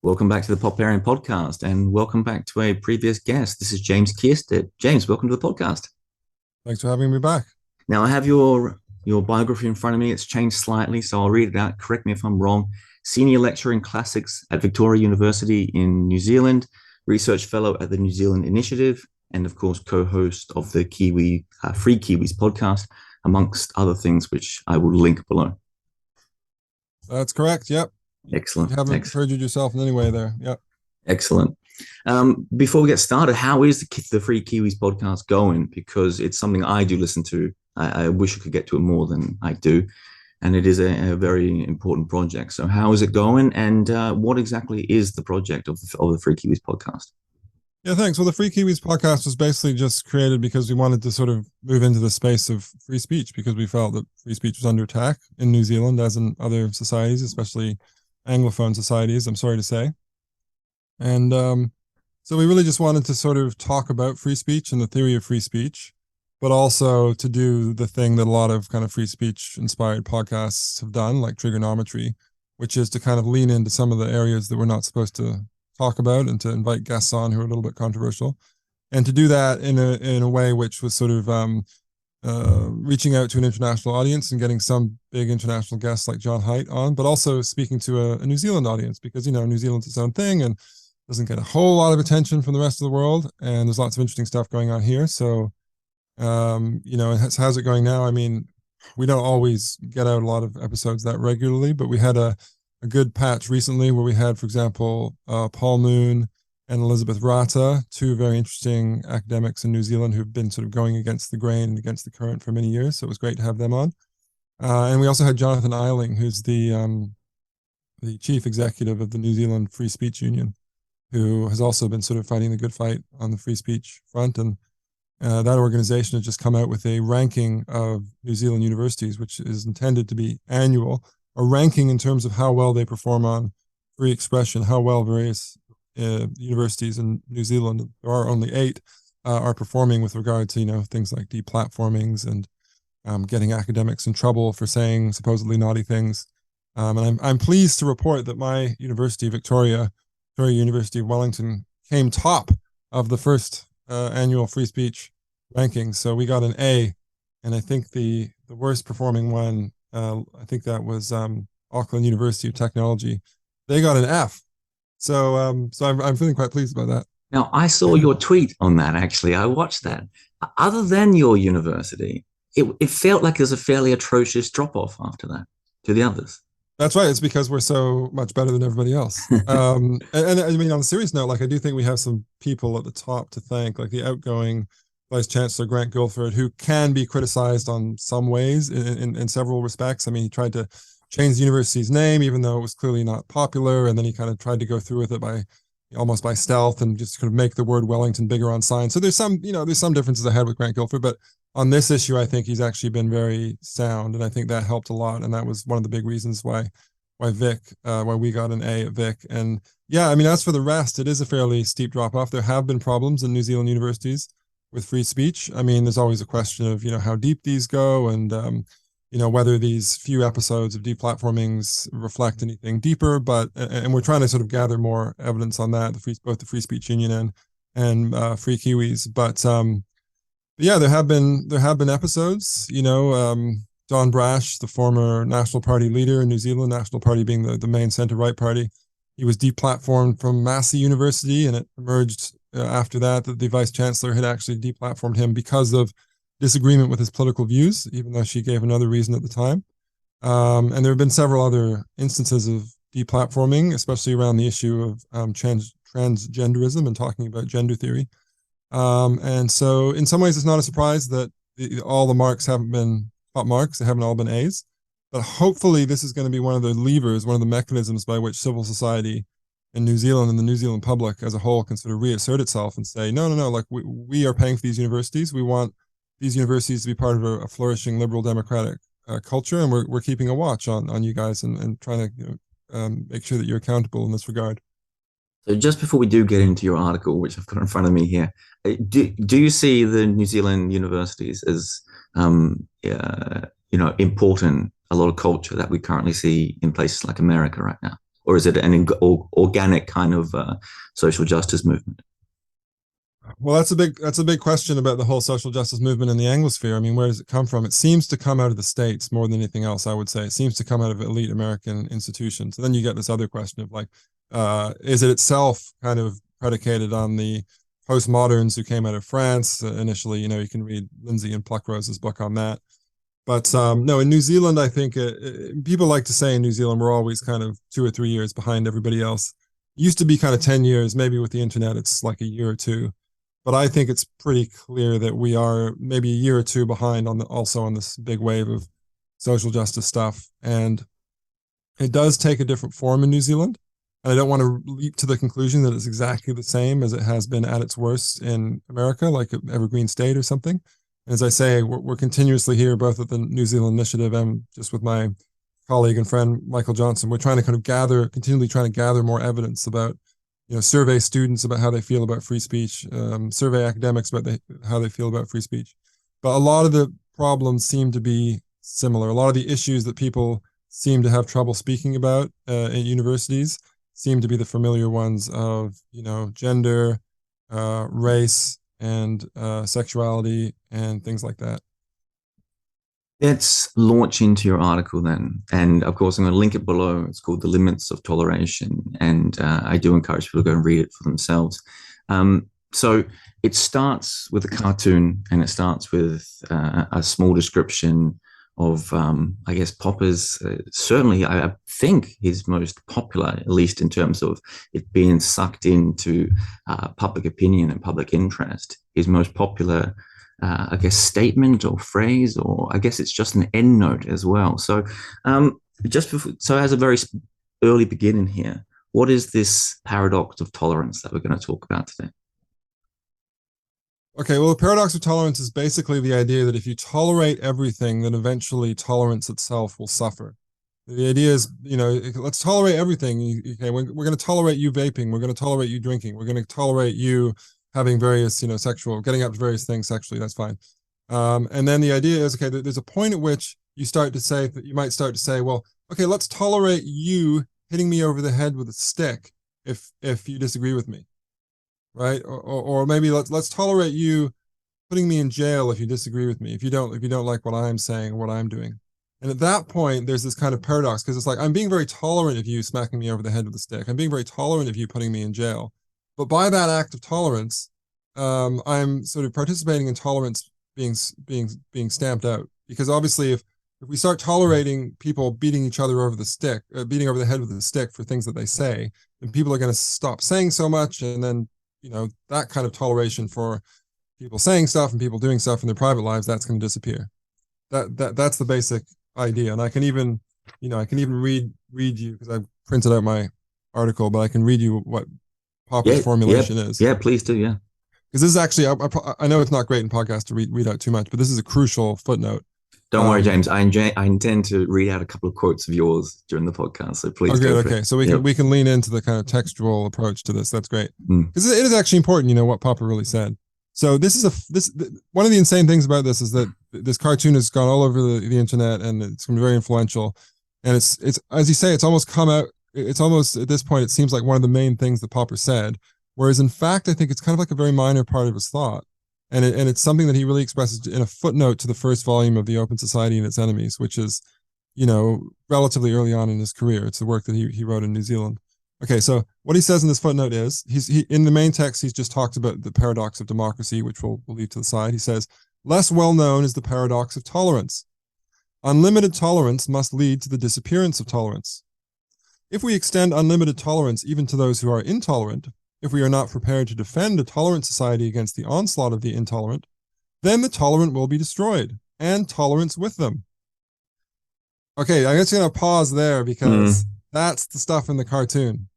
Welcome back to the Popperian Podcast, and welcome back to a previous guest. This is James Kierstead. James, welcome to the podcast. Thanks for having me back. Now, I have your biography in front of me. It's changed slightly, so I'll read it out. Correct me if I'm wrong. Senior lecturer in classics at Victoria University in New Zealand, research fellow at the New Zealand Initiative, and of course, co-host of the Free Kiwis podcast, amongst other things, which I will link below. That's correct. Yep. Excellent. You haven't perjured yourself in any way there. Yep. Excellent. Before we get started, how is the Free Kiwis podcast going? Because it's something I do listen to. I wish I could get to it more than I do. And it is a very important project. So how is it going? And what exactly is the project of the Free Kiwis podcast? Yeah, thanks. Well, the Free Kiwis podcast was basically just created because we wanted to sort of move into the space of free speech, because we felt that free speech was under attack in New Zealand, as in other societies, especially Anglophone societies, I'm sorry to say. And so we really just wanted to sort of talk about free speech and the theory of free speech, but also to do the thing that a lot of kind of free speech inspired podcasts have done, like Trigonometry, which is to kind of lean into some of the areas that we're not supposed to talk about and to invite guests on who are a little bit controversial, and to do that in a way which was sort of reaching out to an international audience and getting some big international guests like John Haidt on, but also speaking to a New Zealand audience, because, you know, New Zealand's its own thing and doesn't get a whole lot of attention from the rest of the world. And there's lots of interesting stuff going on here. So, you know, how's it going now? I mean, we don't always get out a lot of episodes that regularly, but we had a good patch recently where we had, for example, Paul Moon and Elizabeth Rata, two very interesting academics in New Zealand who've been sort of going against the grain and against the current for many years. So it was great to have them on. And we also had Jonathan Eiling, who's the chief executive of the New Zealand Free Speech Union, who has also been sort of fighting the good fight on the free speech front. And that organization has just come out with a ranking of New Zealand universities, which is intended to be annual, a ranking in terms of how well they perform on free expression, how well various universities in New Zealand, there are only 8, are performing with regard to, you know, things like deplatformings and getting academics in trouble for saying supposedly naughty things. And I'm pleased to report that my university, Victoria University of Wellington, came top of the first annual free speech ranking. So we got an A, and I think the worst performing one, I think that was Auckland University of Technology. They got an F. So I'm feeling quite pleased about that. Now, I saw your tweet on that, actually. I watched that. Other than your university, it felt like there's a fairly atrocious drop-off after that to the others. That's right. It's because we're so much better than everybody else. And I mean, on a serious note, like, I do think we have some people at the top to thank, like the outgoing Vice Chancellor Grant Guilford, who can be criticized on some ways in several respects. I mean, he tried to change the university's name, even though it was clearly not popular. And then he kind of tried to go through with it almost by stealth and just kind of make the word Wellington bigger on signs. So there's some differences I had with Grant Guilford, but on this issue, I think he's actually been very sound. And I think that helped a lot. And that was one of the big reasons why we got an A at Vic. And yeah, I mean, as for the rest, it is a fairly steep drop off. There have been problems in New Zealand universities with free speech. I mean, there's always a question of, you know, how deep these go, and you know, whether these few episodes of deplatformings reflect anything deeper. But and we're trying to sort of gather more evidence on that, both the Free Speech Union and Free Kiwis. But yeah, there have been episodes. You know, Don Brash, the former National Party leader in New Zealand, National Party being the main centre-right party, he was deplatformed from Massey University, and it emerged after that the Vice Chancellor had actually deplatformed him because of disagreement with his political views, even though she gave another reason at the time. And there have been several other instances of deplatforming, especially around the issue of transgenderism and talking about gender theory. And so in some ways, it's not a surprise that all the marks haven't been top marks. They haven't all been A's. But hopefully this is going to be one of the levers, one of the mechanisms by which civil society in New Zealand and the New Zealand public as a whole can sort of reassert itself and say, no, like we are paying for these universities. We want these universities to be part of a flourishing liberal democratic culture, and we're keeping a watch on you guys and trying to make sure that you're accountable in this regard. So just before we do get into your article, which I've got in front of me here, do you see the New Zealand universities as important, a lot of culture that we currently see in places like America right now? or is it an organic kind of social justice movement? Well, that's a big question about the whole social justice movement in the Anglosphere. I mean, where does it come from? It seems to come out of the States more than anything else, I would say. It seems to come out of elite American institutions. So then you get this other question of like, is it itself kind of predicated on the postmoderns who came out of France initially? You know, you can read Lindsay and Pluckrose's book on that. But no, in New Zealand, I think people like to say in New Zealand, we're always kind of 2 or 3 years behind everybody else. It used to be kind of 10 years, maybe with the internet, it's like a year or two. But I think it's pretty clear that we are maybe a year or two behind also on this big wave of social justice stuff. And it does take a different form in New Zealand. And I don't want to leap to the conclusion that it's exactly the same as it has been at its worst in America, like Evergreen State or something. And as I say, we're continuously here, both at the New Zealand Initiative and just with my colleague and friend, Michael Johnston. We're trying to continually trying to gather more evidence about, survey students about how they feel about free speech, survey academics about how they feel about free speech. But a lot of the problems seem to be similar. A lot of the issues that people seem to have trouble speaking about at universities seem to be the familiar ones of, gender, race, and sexuality, and things like that. Let's launch into your article then. And of course, I'm going to link it below. It's called The Limits of Toleration. And I do encourage people to go and read it for themselves. So it starts with a cartoon, and it starts with a small description of, I guess, Popper's, certainly, I think, his most popular, at least in terms of it being sucked into public opinion and public interest, his most popular I guess, statement or phrase, or I guess it's just an end note as well. So as a very early beginning here, what is this paradox of tolerance that we're going to talk about today? Okay, well, the paradox of tolerance is basically the idea that if you tolerate everything, then eventually tolerance itself will suffer. The idea is, let's tolerate everything. Okay, we're going to tolerate you vaping. We're going to tolerate you drinking. We're going to tolerate you having various, getting up to various things sexually, that's fine. And then the idea is, okay, there's a point at which you might start to say, well, okay, let's tolerate you hitting me over the head with a stick if you disagree with me, right? Or maybe let's tolerate you putting me in jail if you disagree with me, if you don't like what I'm saying or what I'm doing. And at that point, there's this kind of paradox, because it's like, I'm being very tolerant of you smacking me over the head with a stick. I'm being very tolerant of you putting me in jail. But by that act of tolerance, I'm sort of participating in tolerance being stamped out. Because obviously, if we start tolerating people beating each other over the stick, beating over the head with a stick for things that they say, then people are going to stop saying so much, and then that kind of toleration for people saying stuff and people doing stuff in their private lives, that's going to disappear. That's the basic idea. And I can even read you, because I printed out my article, but I can read you what Popper's formulation is. Yeah, please do. Yeah, because this is actually, I know it's not great in podcast to read out too much, but this is a crucial footnote. Don't worry, James. I intend to read out a couple of quotes of yours during the podcast, so please. Okay. So we can lean into the kind of textual approach to this. That's great, because it is actually important. What Popper really said. So this is one of the insane things about this is that this cartoon has gone all over the internet, and it's been very influential. And it's as you say, it's almost come out. It's almost at this point, it seems like one of the main things that Popper said, whereas in fact, I think it's kind of like a very minor part of his thought. And it's something that he really expresses in a footnote to the first volume of The Open Society and Its Enemies, which is, relatively early on in his career. It's the work that he wrote in New Zealand. Okay, so what he says in this footnote is, he in the main text, he's just talked about the paradox of democracy, which we'll leave to the side. He says, less well known is the paradox of tolerance. Unlimited tolerance must lead to the disappearance of tolerance. If we extend unlimited tolerance even to those who are intolerant, if we are not prepared to defend a tolerant society against the onslaught of the intolerant, then the tolerant will be destroyed, and tolerance with them. Okay, I'm just going to pause there, because that's the stuff in the cartoon.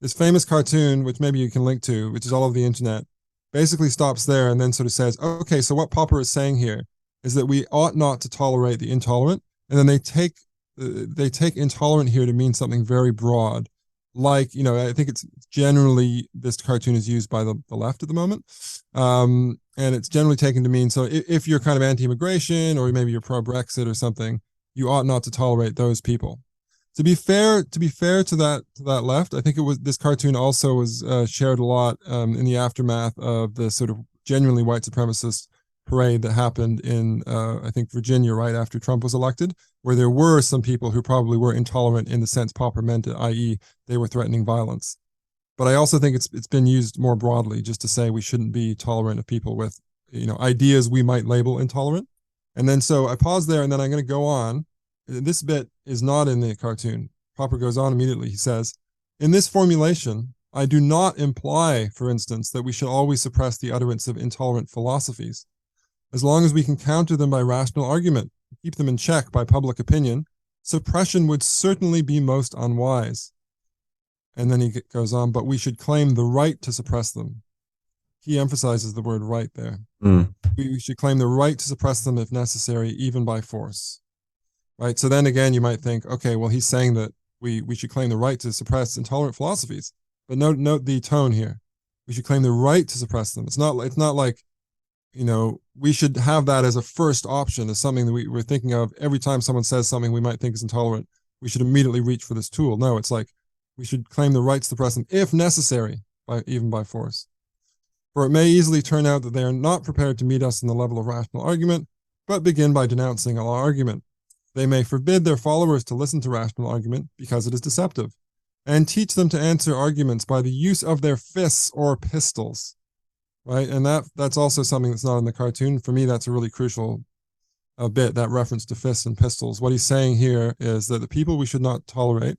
This famous cartoon, which maybe you can link to, which is all over the internet, basically stops there and then sort of says, okay, so what Popper is saying here is that we ought not to tolerate the intolerant, and then they take intolerant here to mean something very broad. Like, I think it's generally, this cartoon is used by the left at the moment. And it's generally taken to mean, so if you're kind of anti-immigration, or maybe you're pro-Brexit or something, you ought not to tolerate those people. To be fair to that left, I think this cartoon also was shared a lot in the aftermath of the sort of genuinely white supremacist parade that happened in I think Virginia right after Trump was elected, where there were some people who probably were intolerant in the sense Popper meant it, i.e., they were threatening violence. But I also think it's been used more broadly, just to say we shouldn't be tolerant of people with ideas we might label intolerant. And then so I pause there, and then I'm going to go on. This bit is not in the cartoon. Popper goes on immediately. He says, in this formulation, I do not imply, for instance, that we should always suppress the utterance of intolerant philosophies. As long as we can counter them by rational argument, keep them in check by public opinion, suppression would certainly be most unwise. And then he goes on, but we should claim the right to suppress them. He emphasizes the word right there. We should claim the right to suppress them if necessary, even by force. Right. So then again, you might think, okay, well, he's saying that we should claim the right to suppress intolerant philosophies. But note the tone here. We should claim the right to suppress them. It's not like, we should have that as a first option, as something that we're thinking of every time someone says something we might think is intolerant. We should immediately reach for this tool. No, it's like we should claim the right to suppress them if necessary, even by force. For it may easily turn out that they are not prepared to meet us in the level of rational argument, but begin by denouncing all argument. They may forbid their followers to listen to rational argument because it is deceptive, and teach them to answer arguments by the use of their fists or pistols, right? And that's also something that's not in the cartoon. For me, that's a really crucial bit, that reference to fists and pistols. What he's saying here is that the people we should not tolerate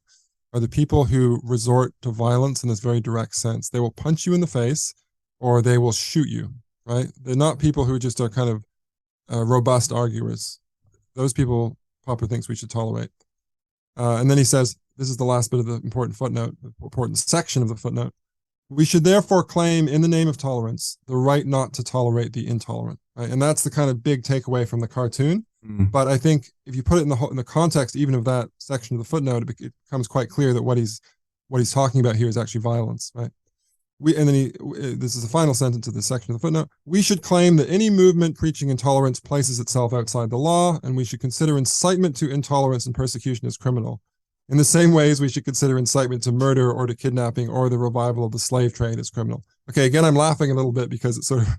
are the people who resort to violence in this very direct sense. They will punch you in the face or they will shoot you, right? They're not people who just are kind of robust arguers. Those people Popper thinks we should tolerate. And then he says, this is the last bit of the important footnote, the important section of the footnote. We should therefore claim in the name of tolerance the right not to tolerate the intolerant. Right? And that's the kind of big takeaway from the cartoon. But I think if you put it in the context even of that section of the footnote, it becomes quite clear that what he's talking about here is actually violence, right? This is the final sentence of this section of the footnote. We should claim that any movement preaching intolerance places itself outside the law, and we should consider incitement to intolerance and persecution as criminal. In the same ways, we should consider incitement to murder or to kidnapping or the revival of the slave trade as criminal. Okay, again, I'm laughing a little bit because it's sort of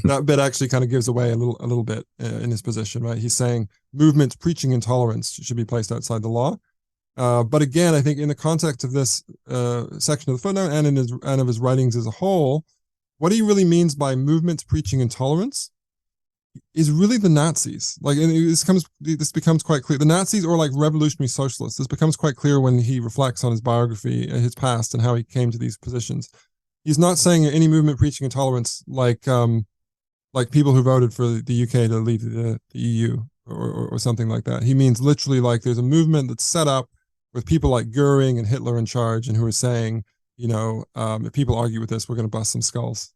that bit actually kind of gives away a little bit in his position, right? He's saying movements preaching intolerance should be placed outside the law. But again, I think in the context of this section of the footnote and of his writings as a whole, what he really means by movements preaching intolerance is really the Nazis. Like, and this becomes quite clear. The Nazis, or like revolutionary socialists, this becomes quite clear when he reflects on his biography, his past, and how he came to these positions. He's not saying any movement preaching intolerance like people who voted for the UK to leave the EU or something like that. He means literally like there's a movement that's set up with people like Goering and Hitler in charge, and who are saying, if people argue with this, we're going to bust some skulls.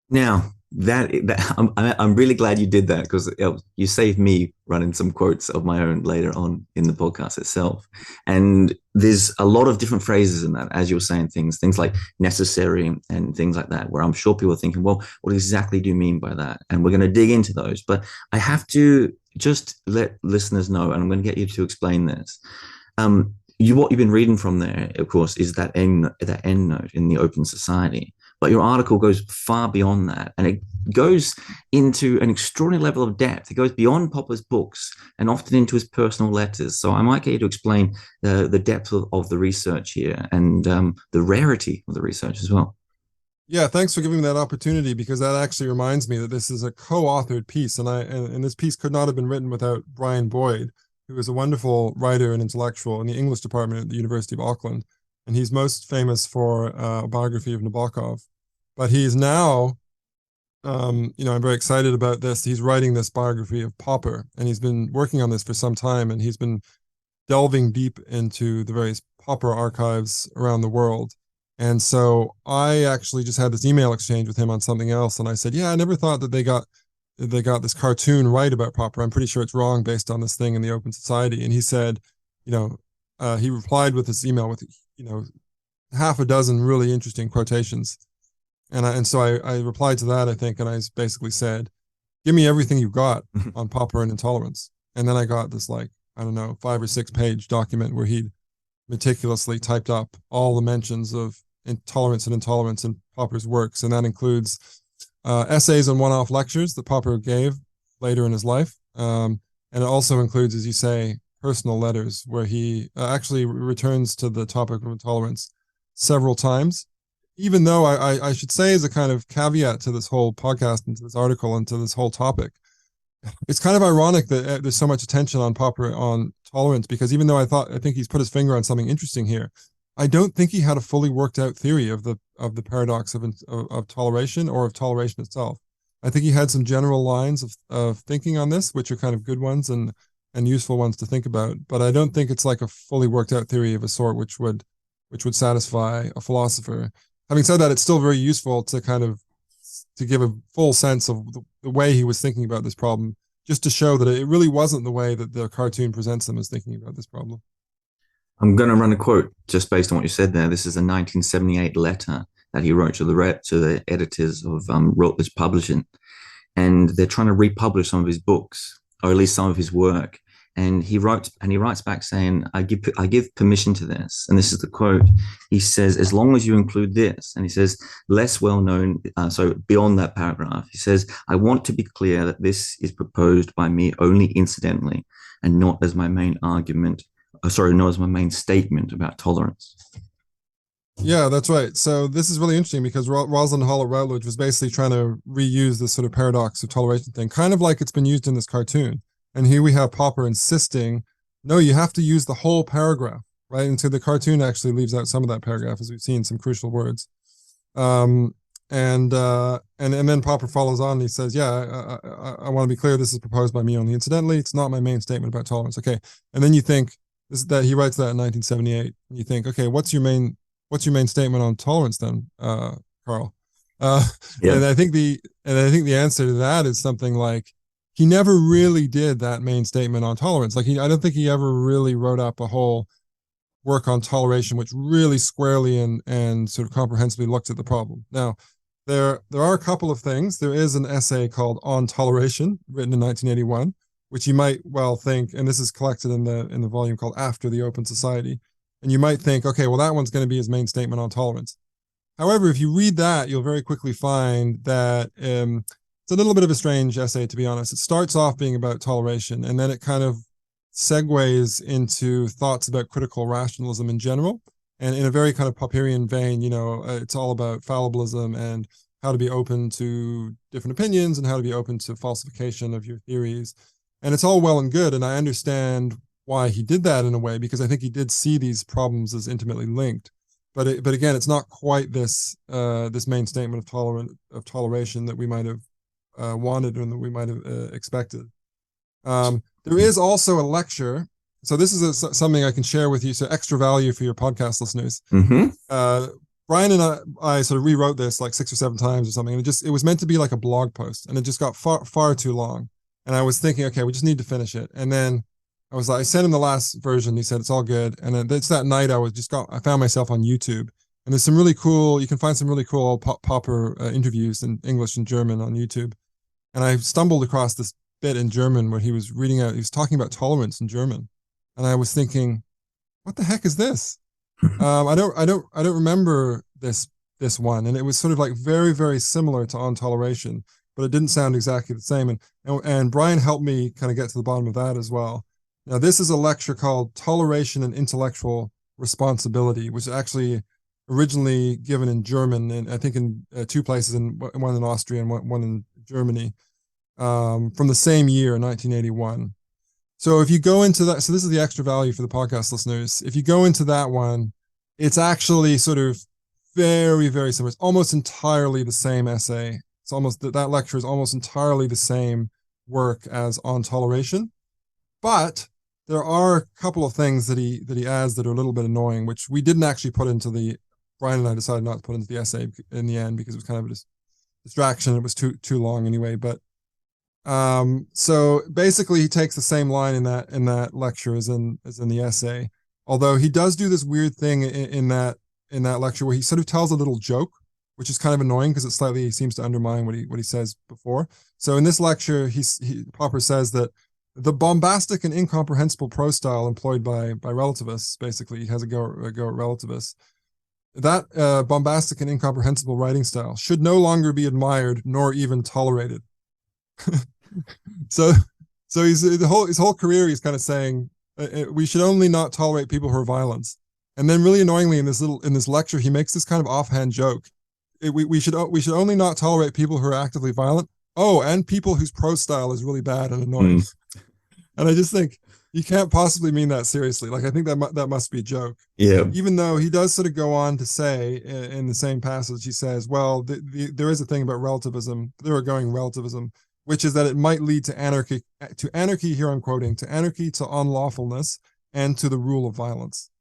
Now, I'm really glad you did that, because you saved me running some quotes of my own later on in the podcast itself. And there's a lot of different phrases in that, as you were saying, things like necessary and things like that, where I'm sure people are thinking, well, what exactly do you mean by that? And we're going to dig into those. But I have to just let listeners know, and I'm going to get you to explain this. What you've been reading from there, of course, is that end note in the Open Society. But your article goes far beyond that, and it goes into an extraordinary level of depth. It goes beyond Popper's books and often into his personal letters. So I might get you to explain the depth of the research here and the rarity of the research as well. Yeah, thanks for giving me that opportunity, because that actually reminds me that this is a co-authored piece, and this piece could not have been written without Brian Boyd, who is a wonderful writer and intellectual in the English department at the University of Auckland. And he's most famous for a biography of Nabokov. But he's now, I'm very excited about this. He's writing this biography of Popper, and he's been working on this for some time, and he's been delving deep into the various Popper archives around the world. And so I actually just had this email exchange with him on something else, and I said, yeah, I never thought that they got this cartoon right about Popper. I'm pretty sure it's wrong based on this thing in the Open Society. And he said, he replied with this email with, half a dozen really interesting quotations. And so I replied to that, I think, and I basically said, give me everything you've got on Popper and intolerance. And then I got this like I don't know, 5 or 6 page document where he'd meticulously typed up all the mentions of tolerance and intolerance in Popper's works. And that includes essays and one-off lectures that Popper gave later in his life. And it also includes, as you say, personal letters where he actually returns to the topic of intolerance several times. Even though I should say, as a kind of caveat to this whole podcast and to this article and to this whole topic, it's kind of ironic that there's so much attention on Popper on tolerance, because even though I think he's put his finger on something interesting here, I don't think he had a fully worked out theory of the paradox of toleration or of toleration itself. I think he had some general lines of thinking on this, which are kind of good ones and useful ones to think about. But I don't think it's like a fully worked out theory of a sort which would satisfy a philosopher. Having said that, it's still very useful to kind of to give a full sense of the way he was thinking about this problem, just to show that it really wasn't the way that the cartoon presents him as thinking about this problem. I'm going to run a quote just based on what you said there. This is a 1978 letter that he wrote to the editors of Routledge Publishing, and they're trying to republish some of his books, or at least some of his work. And he writes back saying, I give permission to this. And this is the quote. He says, as long as you include this, and he says, less well known, so beyond that paragraph, he says, I want to be clear that this is proposed by me only incidentally and not as my main argument, not as my main statement about tolerance. Yeah, that's right. So this is really interesting because Rosalind Hall at Routledge was basically trying to reuse this sort of paradox of toleration thing, kind of like it's been used in this cartoon. And here we have Popper insisting, no, you have to use the whole paragraph, right? And so the cartoon actually leaves out some of that paragraph, as we've seen some crucial words. And then Popper follows on and he says, yeah, I want to be clear, this is proposed by me only incidentally. It's not my main statement about tolerance. Okay. And then you think that he writes that in 1978. And you think, okay, what's your main statement on tolerance then, Karl? And I think the answer to that is something like, he never really did that main statement on tolerance. Like I don't think he ever really wrote up a whole work on toleration, which really squarely and sort of comprehensively looked at the problem. Now, there are a couple of things. There is an essay called On Toleration, written in 1981, which you might well think, and this is collected in the volume called After the Open Society, and you might think, okay, well, that one's going to be his main statement on tolerance. However, if you read that, you'll very quickly find that it's a little bit of a strange essay, to be honest. It starts off being about toleration, and then it kind of segues into thoughts about critical rationalism in general. And in a very kind of Popperian vein, it's all about fallibilism and how to be open to different opinions and how to be open to falsification of your theories. And it's all well and good. And I understand why he did that in a way, because I think he did see these problems as intimately linked. But again, it's not quite this main statement of toleration that we might have wanted and that we might have expected. There is also a lecture. So this is something I can share with you. So extra value for your podcast listeners. Mm-hmm. Brian and I sort of rewrote this like 6 or 7 times or something. And it was meant to be like a blog post, and it just got far too long. And I was thinking, okay, we just need to finish it. And then I sent him the last version. He said, it's all good. And then it's that night I found myself on YouTube, and there's some really cool, you can find some really cool Popper interviews in English and German on YouTube. And I stumbled across this bit in German where he was talking about tolerance in German. And I was thinking, what the heck is this? I don't remember this one. And it was sort of like very, very similar to On Toleration, but it didn't sound exactly the same. And Brian helped me kind of get to the bottom of that as well. Now, this is a lecture called Toleration and Intellectual Responsibility, which is actually originally given in German, and I think in 2 places, one in Austria and one in Germany, from the same year, 1981. So if you go into that, so this is the extra value for the podcast listeners. If you go into that one, it's actually sort of very, very similar. It's almost entirely the same essay. It's almost that lecture is almost entirely the same work as On Toleration, but there are a couple of things that he adds that are a little bit annoying, which we didn't actually put into Brian and I decided not to put into the essay in the end because it was kind of a distraction. It was too long anyway. But so basically, he takes the same line in that lecture as in the essay. Although he does do this weird thing in that lecture where he sort of tells a little joke, which is kind of annoying because he seems to undermine what he says before. So in this lecture, Popper says that the bombastic and incomprehensible prose style employed by relativists, basically, he has a go at relativists. That bombastic and incomprehensible writing style should no longer be admired nor even tolerated. So he's his whole career he's kind of saying we should only not tolerate people who are violent. And then really annoyingly in this lecture he makes this kind of offhand joke. We should only not tolerate people who are actively violent. Oh, and people whose prose style is really bad and annoying. And I just think you can't possibly mean that seriously. Like, I think that must be a joke. Yeah. Even though he does sort of go on to say in the same passage, he says, well, there is a thing about relativism, thoroughgoing relativism, which is that it might lead to anarchy, here I'm quoting, to anarchy, to unlawfulness, and to the rule of violence.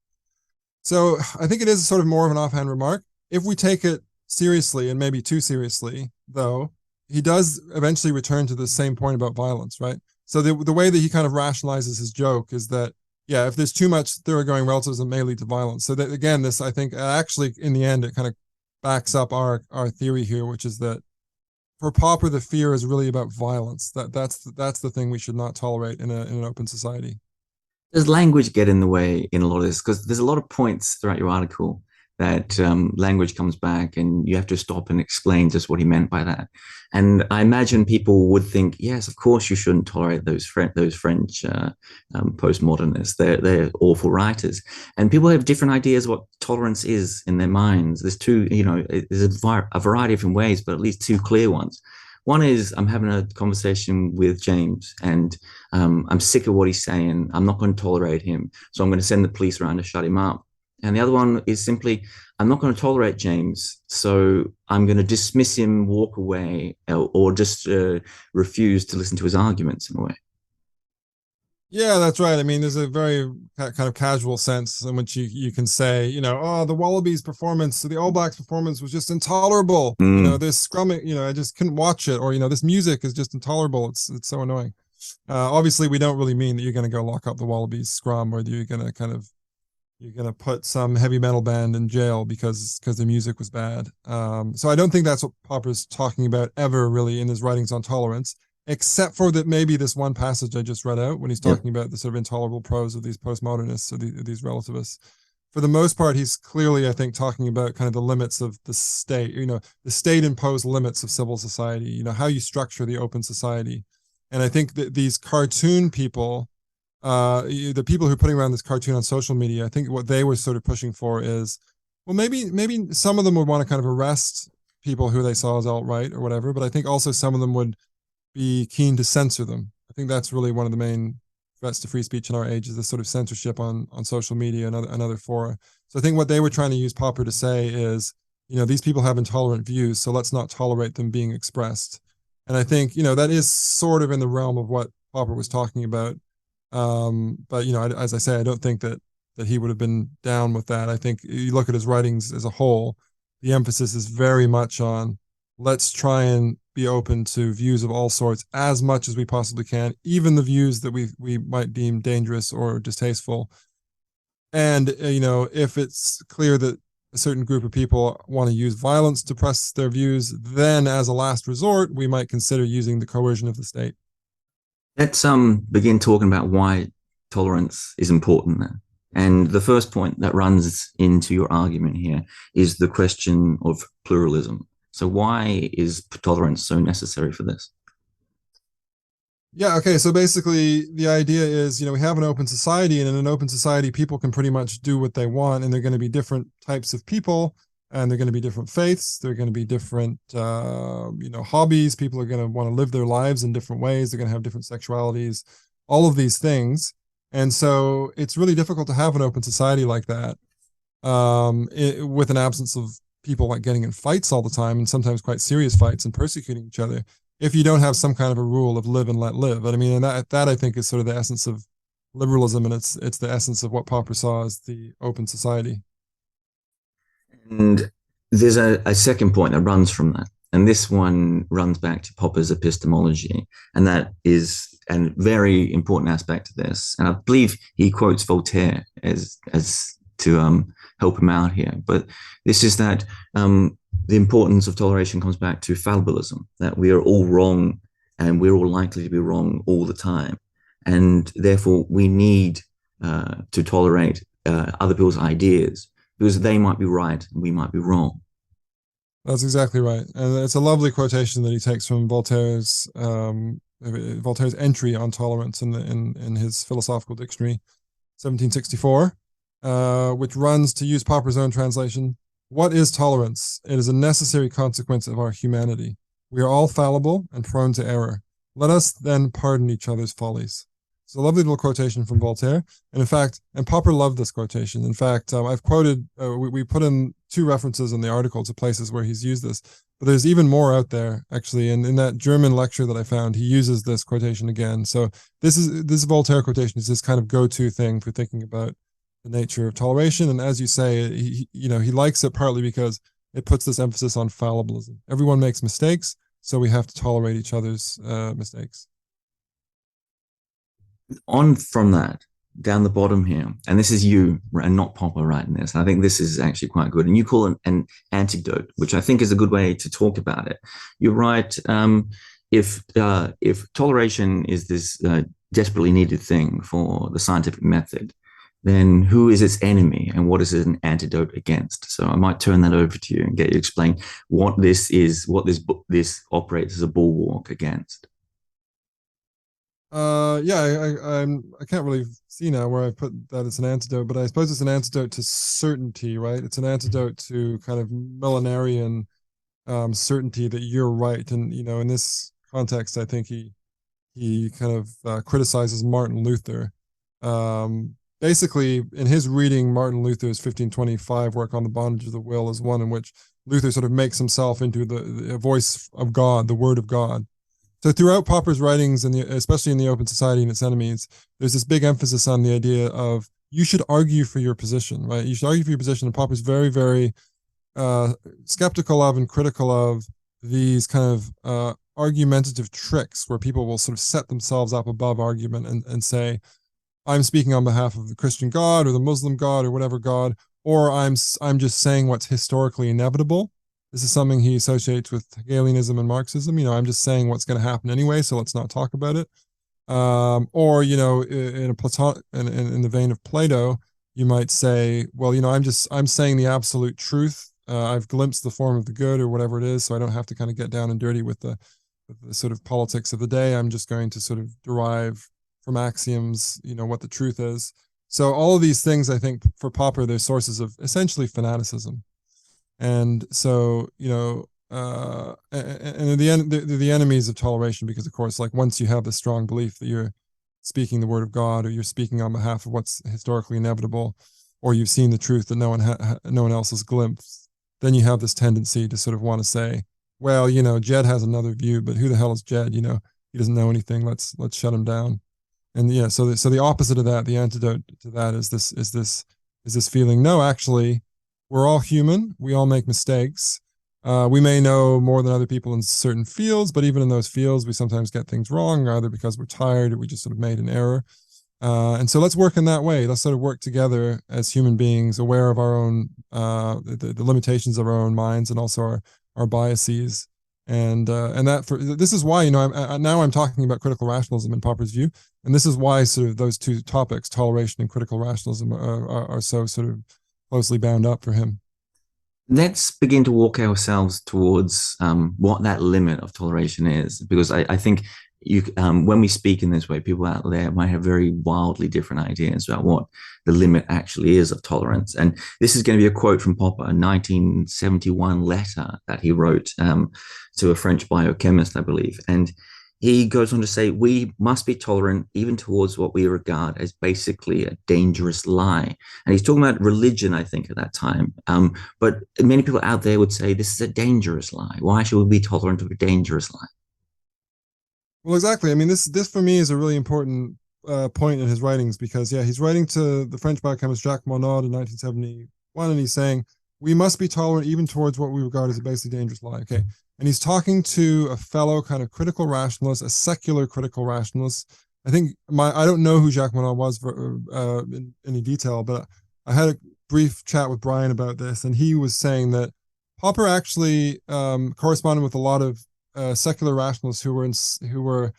So I think it is sort of more of an offhand remark. If we take it seriously, and maybe too seriously, though, he does eventually return to the same point about violence, right? So the way that he kind of rationalizes his joke is that, yeah, if there's too much thoroughgoing relativism, it may lead to violence. So that, again, this, I think, actually, in the end, it kind of backs up our theory here, which is that for Popper, the fear is really about violence. That's the thing we should not tolerate in an open society. Does language get in the way in a lot of this? Because there's a lot of points throughout your article that language comes back and you have to stop and explain just what he meant by that. And I imagine people would think, yes, of course you shouldn't tolerate those French postmodernists. They're awful writers. And people have different ideas what tolerance is in their minds. There's there's a variety of different ways, but at least two clear ones. One is I'm having a conversation with James and I'm sick of what he's saying. I'm not going to tolerate him. So I'm going to send the police around to shut him up. And the other one is simply, I'm not going to tolerate James, so I'm going to dismiss him, walk away, or just refuse to listen to his arguments in a way. Yeah, that's right. I mean, there's a very kind of casual sense in which you can say, the Wallabies performance, the All Blacks performance was just intolerable. This scrumming, I just couldn't watch it. Or, this music is just intolerable. It's so annoying. Obviously, we don't really mean that you're going to go lock up the Wallabies scrum, or you're going to put some heavy metal band in jail because the music was bad. So I don't think that's what Popper's talking about ever really in his writings on tolerance, except for that maybe this one passage I just read out when he's talking about the sort of intolerable prose of these postmodernists or these relativists. For the most part, he's clearly, I think, talking about kind of the limits of the state, the state imposed limits of civil society, how you structure the open society. And I think that these cartoon people, the people who are putting around this cartoon on social media, I think what they were sort of pushing for is, well, maybe some of them would want to kind of arrest people who they saw as alt-right or whatever, but I think also some of them would be keen to censor them. I think that's really one of the main threats to free speech in our age, is this sort of censorship on social media and other fora. So I think what they were trying to use Popper to say is, these people have intolerant views, so let's not tolerate them being expressed. And I think, that is sort of in the realm of what Popper was talking about. But as I say, I don't think that he would have been down with that. I think you look at his writings as a whole, the emphasis is very much on let's try and be open to views of all sorts as much as we possibly can, even the views that we might deem dangerous or distasteful. And if it's clear that a certain group of people want to use violence to press their views, then as a last resort, we might consider using the coercion of the state. Let's begin talking about why tolerance is important then. And the first point that runs into your argument here is the question of pluralism. So why is tolerance so necessary for this? Yeah, okay, so basically the idea is, we have an open society, and in an open society, people can pretty much do what they want, and they're going to be different types of people, and they're going to be different faiths, they're going to be different, hobbies, people are going to want to live their lives in different ways, they're going to have different sexualities, all of these things. And so it's really difficult to have an open society like that with an absence of people like getting in fights all the time, and sometimes quite serious fights, and persecuting each other, if you don't have some kind of a rule of live and let live. But I mean, and that I think is sort of the essence of liberalism, and it's the essence of what Popper saw as the open society. And there's a second point that runs from that. And this one runs back to Popper's epistemology. And that is a very important aspect of this. And I believe he quotes Voltaire as to help him out here. But this is that the importance of toleration comes back to fallibilism, that we are all wrong and we're all likely to be wrong all the time. and therefore we need to tolerate other people's ideas because they might be right and we might be wrong. That's exactly right, and it's a lovely quotation that he takes from Voltaire's entry on tolerance in his philosophical dictionary, 1764, which runs, to use Popper's own translation, "What is tolerance? It is a necessary consequence of our humanity. We are all fallible and prone to error. Let us then pardon each other's follies." It's a lovely little quotation from Voltaire. And in fact, and Popper loved this quotation. In fact, I've quoted, we put in 2 references in the article to places where he's used this, but there's even more out there, actually. And in that German lecture that I found, he uses this quotation again. So this Voltaire quotation is this kind of go-to thing for thinking about the nature of toleration. And as you say, he likes it partly because it puts this emphasis on fallibilism. Everyone makes mistakes, so we have to tolerate each other's mistakes. On from that, down the bottom here, and this is you and not Popper writing this. I think this is actually quite good. And you call it an antidote, which I think is a good way to talk about it. You write, if toleration is this desperately needed thing for the scientific method, then who is its enemy and what is it an antidote against? So I might turn that over to you and get you to explain what this is, what this operates as a bulwark against. I can't really see now where I put that it's an antidote, but I suppose it's an antidote to certainty, right? It's an antidote to kind of millenarian certainty that you're right. And, in this context, I think he kind of criticizes Martin Luther. Basically, in his reading, Martin Luther's 1525 work on the bondage of the will is one in which Luther sort of makes himself into the voice of God, the word of God. So throughout Popper's writings, and especially in The Open Society and Its Enemies, there's this big emphasis on the idea of you should argue for your position, right? You should argue for your position. And Popper's very, very skeptical of and critical of these kind of argumentative tricks where people will sort of set themselves up above argument and say, I'm speaking on behalf of the Christian God or the Muslim God or whatever God, or I'm just saying what's historically inevitable. This is something he associates with Hegelianism and Marxism. I'm just saying what's going to happen anyway, so let's not talk about it. Or in a Platon, in the vein of Plato, you might say, well, I'm saying the absolute truth. I've glimpsed the form of the good or whatever it is, so I don't have to kind of get down and dirty with the sort of politics of the day. I'm just going to sort of derive from axioms, what the truth is. So all of these things, I think, for Popper, they're sources of essentially fanaticism. And so, and the enemies of toleration, because of course, like once you have the strong belief that you're speaking the word of God, or you're speaking on behalf of what's historically inevitable, or you've seen the truth that no one else has glimpsed, then you have this tendency to sort of want to say, well, Jed has another view, but who the hell is Jed? He doesn't know anything. Let's shut him down. And yeah, so the opposite of that, the antidote to that is this feeling. No, actually, we're all human. We all make mistakes. We may know more than other people in certain fields, but even in those fields, we sometimes get things wrong, either because we're tired or we just sort of made an error. And so let's work in that way. Let's sort of work together as human beings, aware of our own, the limitations of our own minds and also our biases. And this is why, now I'm talking about critical rationalism in Popper's view. And this is why sort of those 2 topics, toleration and critical rationalism, are so sort of closely bound up for him. Let's begin to walk ourselves towards what that limit of toleration is, because I think when we speak in this way, people out there might have very wildly different ideas about what the limit actually is of tolerance. And this is going to be a quote from Popper, a 1971 letter that he wrote to a French biochemist, I believe. And he goes on to say, we must be tolerant even towards what we regard as basically a dangerous lie. And he's talking about religion, I think, at that time. But many people out there would say this is a dangerous lie. Why should we be tolerant of a dangerous lie? Well, exactly. I mean, this for me is a really important point in his writings, because, he's writing to the French biochemist Jacques Monod in 1971, and he's saying, we must be tolerant even towards what we regard as a basically dangerous lie. Okay. And he's talking to a fellow kind of critical rationalist, a secular critical rationalist. I think I don't know who Jacques Monod was in any detail, but I had a brief chat with Brian about this, and he was saying that Popper actually corresponded with a lot of secular rationalists who were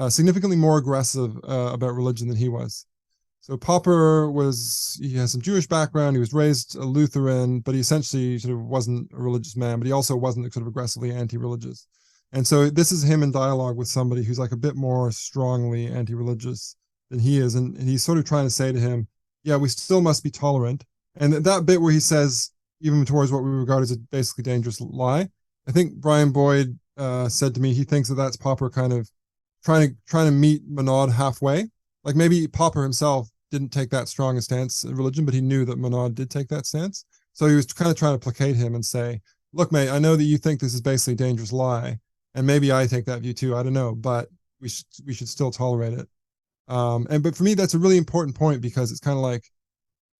significantly more aggressive about religion than he was. So Popper he has some Jewish background. He was raised a Lutheran, but he essentially sort of wasn't a religious man, but he also wasn't sort of aggressively anti-religious. And so this is him in dialogue with somebody who's like a bit more strongly anti-religious than he is. And he's sort of trying to say to him, yeah, we still must be tolerant. And that bit where he says, even towards what we regard as a basically dangerous lie, I think Brian Boyd said to me, he thinks that's Popper kind of trying to meet Monod halfway. Like maybe Popper himself didn't take that strong a stance in religion, but he knew that Monod did take that stance. So he was kind of trying to placate him and say, look, mate, I know that you think this is basically a dangerous lie, and maybe I take that view too, I don't know, but we should still tolerate it. But for me, that's a really important point, because it's kind of like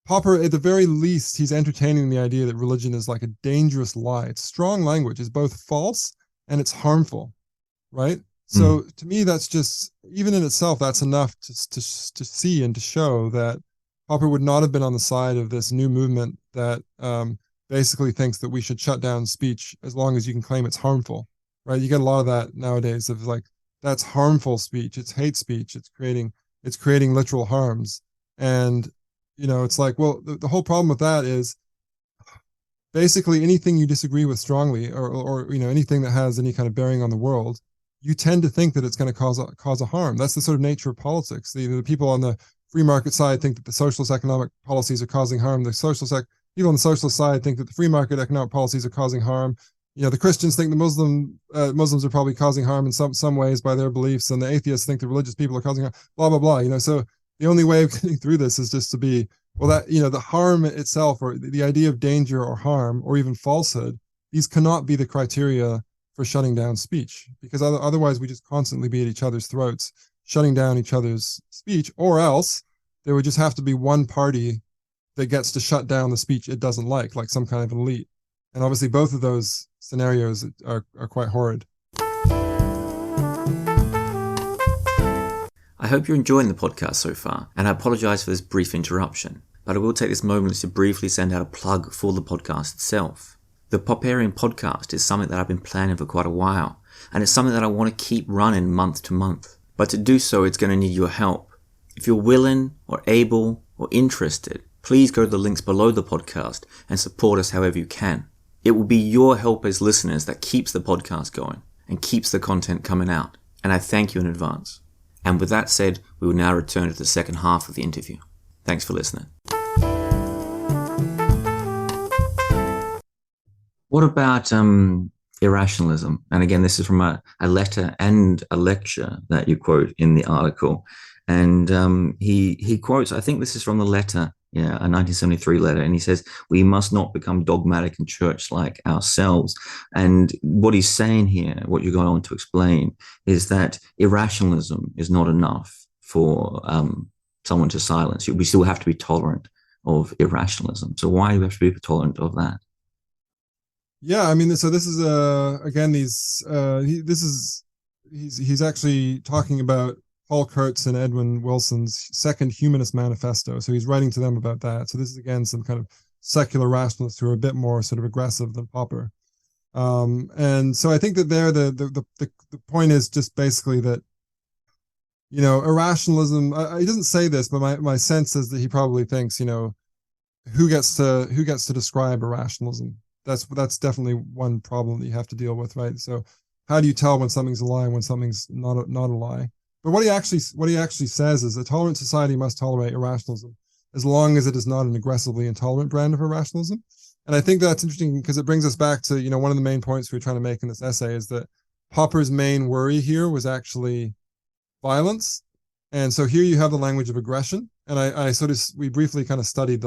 Popper, at the very least, he's entertaining the idea that religion is like a dangerous lie. It's strong language. It's both false and it's harmful, right? So to me, that's just, even in itself, that's enough to see and to show that Popper would not have been on the side of this new movement that basically thinks that we should shut down speech as long as you can claim it's harmful, right? You get a lot of that nowadays of like, that's harmful speech. It's hate speech. It's creating literal harms. And, it's like, well, the whole problem with that is basically anything you disagree with strongly or anything that has any kind of bearing on the world, you tend to think that it's going to cause a harm. That's the sort of nature of politics. The people on the free market side think that the socialist economic policies are causing harm. People on the socialist side think that the free market economic policies are causing harm. The Christians think the Muslims are probably causing harm in some ways by their beliefs, and the atheists think the religious people are causing harm. Blah blah blah. So the only way of getting through this is just to be, well, that the harm itself, or the idea of danger or harm or even falsehood, these cannot be the criteria for shutting down speech, because otherwise we just constantly be at each other's throats, shutting down each other's speech, or else there would just have to be one party that gets to shut down the speech it doesn't like some kind of an elite. And obviously both of those scenarios are quite horrid. I hope you're enjoying the podcast so far, and I apologize for this brief interruption, but I will take this moment to briefly send out a plug for the podcast itself. The Popperian Podcast is something that I've been planning for quite a while, and it's something that I want to keep running month to month. But to do so, it's going to need your help. If you're willing or able or interested, please go to the links below the podcast and support us however you can. It will be your help as listeners that keeps the podcast going and keeps the content coming out, and I thank you in advance. And with that said, we will now return to the second half of the interview. Thanks for listening. What about irrationalism? And again, this is from a letter and a lecture that you quote in the article. And he quotes, I think this is from the letter, a 1973 letter, and he says, we must not become dogmatic and church-like ourselves. And what he's saying here, what you're going on to explain, is that irrationalism is not enough for someone to silence you. We still have to be tolerant of irrationalism. So why do we have to be tolerant of that? Yeah, I mean, so this is again, he's actually talking about Paul Kurtz and Edwin Wilson's second humanist manifesto. So he's writing to them about that. So this is again some kind of secular rationalists who are a bit more sort of aggressive than Popper. And so I think that the point is just basically that, irrationalism. He doesn't say this, but my sense is that he probably thinks, who gets to describe irrationalism? That's definitely one problem that you have to deal with, right? So how do you tell when something's a lie and when something's not a lie? But what he actually says is a tolerant society must tolerate irrationalism as long as it is not an aggressively intolerant brand of irrationalism. And I think that's interesting because it brings us back to, one of the main points we were trying to make in this essay is that Popper's main worry here was actually violence. And so here you have the language of aggression. And we briefly kind of studied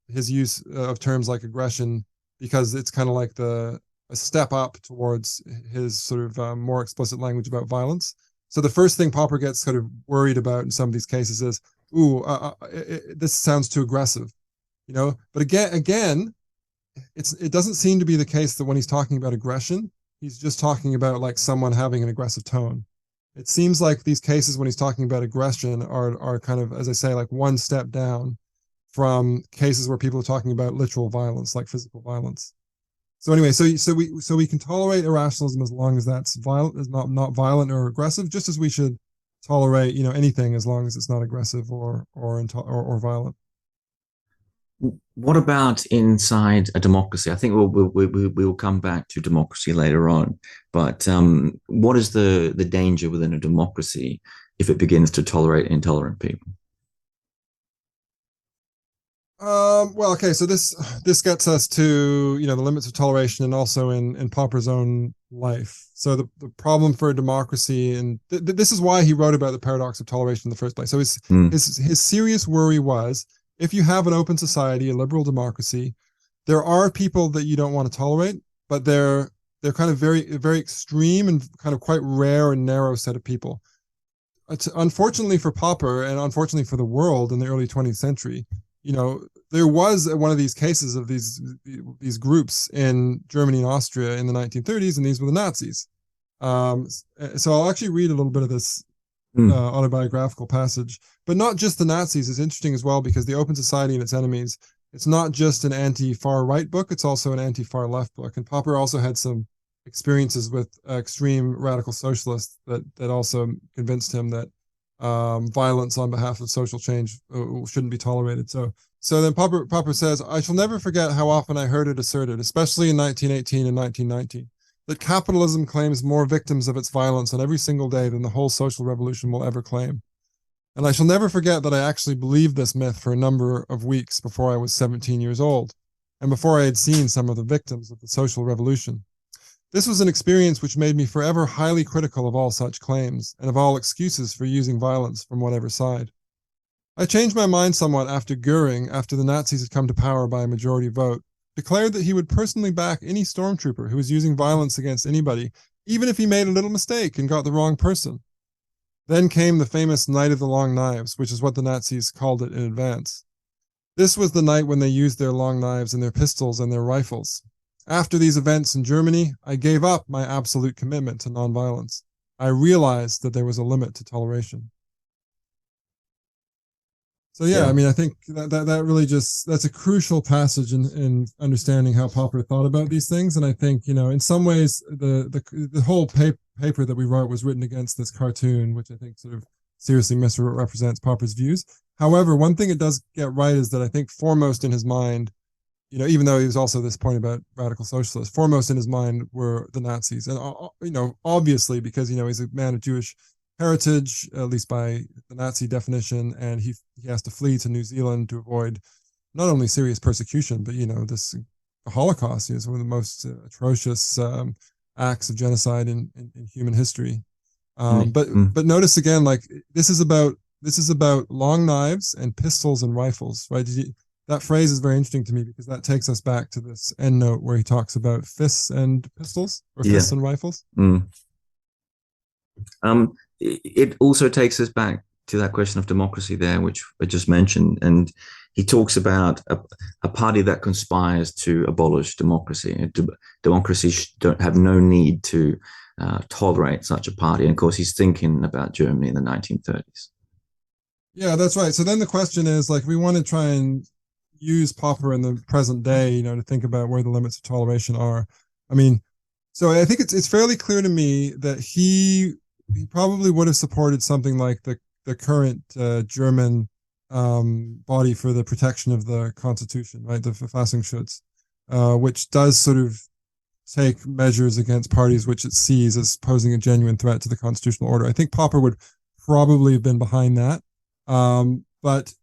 his use of terms like aggression, because it's kind of like a step up towards his sort of more explicit language about violence. So the first thing Popper gets sort of worried about in some of these cases is, this sounds too aggressive, But again, it doesn't seem to be the case that when he's talking about aggression, he's just talking about like someone having an aggressive tone. It seems like these cases when he's talking about aggression are kind of, as I say, like one step down from cases where people are talking about literal violence, like physical violence. So anyway, so we can tolerate irrationalism as long as that's violent, is not violent or aggressive, just as we should tolerate, anything as long as it's not aggressive or violent. What about inside a democracy? I think we'll come back to democracy later on, but what is the danger within a democracy if it begins to tolerate intolerant people? Well, okay, so this gets us to the limits of toleration, and also in Popper's own life. So the problem for a democracy, and this is why he wrote about the paradox of toleration in the first place. So his serious worry was, if you have an open society, a liberal democracy, there are people that you don't want to tolerate, but they're kind of very, very extreme and kind of quite rare and narrow set of people. Unfortunately for Popper, and unfortunately for the world in the early 20th century, there was one of these cases of these groups in Germany and Austria in the 1930s, and these were the Nazis. So I'll actually read a little bit of this autobiographical passage, but not just the Nazis. Is interesting as well, because the Open Society and its Enemies, it's not just an anti-far right book, it's also an anti-far left book. And Popper also had some experiences with extreme radical socialists that also convinced him that violence on behalf of social change shouldn't be tolerated. So then Popper says, I shall never forget how often I heard it asserted, especially in 1918 and 1919, that capitalism claims more victims of its violence on every single day than the whole social revolution will ever claim. And I shall never forget that I actually believed this myth for a number of weeks before I was 17 years old, and before I had seen some of the victims of the social revolution. This was an experience which made me forever highly critical of all such claims, and of all excuses for using violence from whatever side. I changed my mind somewhat after Goering, after the Nazis had come to power by a majority vote, declared that he would personally back any stormtrooper who was using violence against anybody, even if he made a little mistake and got the wrong person. Then came the famous Night of the Long Knives, which is what the Nazis called it in advance. This was the night when they used their long knives and their pistols and their rifles. After these events in Germany, I gave up my absolute commitment to nonviolence. I realized that there was a limit to toleration. So I mean, I think that really that's a crucial passage in understanding how Popper thought about these things. And I think, in some ways, the whole paper that we wrote was written against this cartoon, which I think sort of seriously misrepresents Popper's views. However, one thing it does get right is that I think foremost in his mind, even though he was also this point about radical socialists, foremost in his mind were the Nazis. And, obviously, because, he's a man of Jewish heritage, at least by the Nazi definition, and he has to flee to New Zealand to avoid not only serious persecution, but, the Holocaust is one of the most atrocious acts of genocide in human history. But notice again, like this is about long knives and pistols and rifles, right? That phrase is very interesting to me, because that takes us back to this endnote where he talks about fists and pistols, or fists and rifles. It also takes us back to that question of democracy there, which I just mentioned. And he talks about a party that conspires to abolish democracy. Democracies don't have no need to tolerate such a party. And of course, he's thinking about Germany in the 1930s. Yeah, that's right. So then the question is, like, we want to try and use Popper in the present day, to think about where the limits of toleration are. I mean, so I think it's fairly clear to me that he probably would have supported something like the current German body for the protection of the Constitution, right? The Verfassungsschutz, which does sort of take measures against parties which it sees as posing a genuine threat to the constitutional order. I think Popper would probably have been behind that, but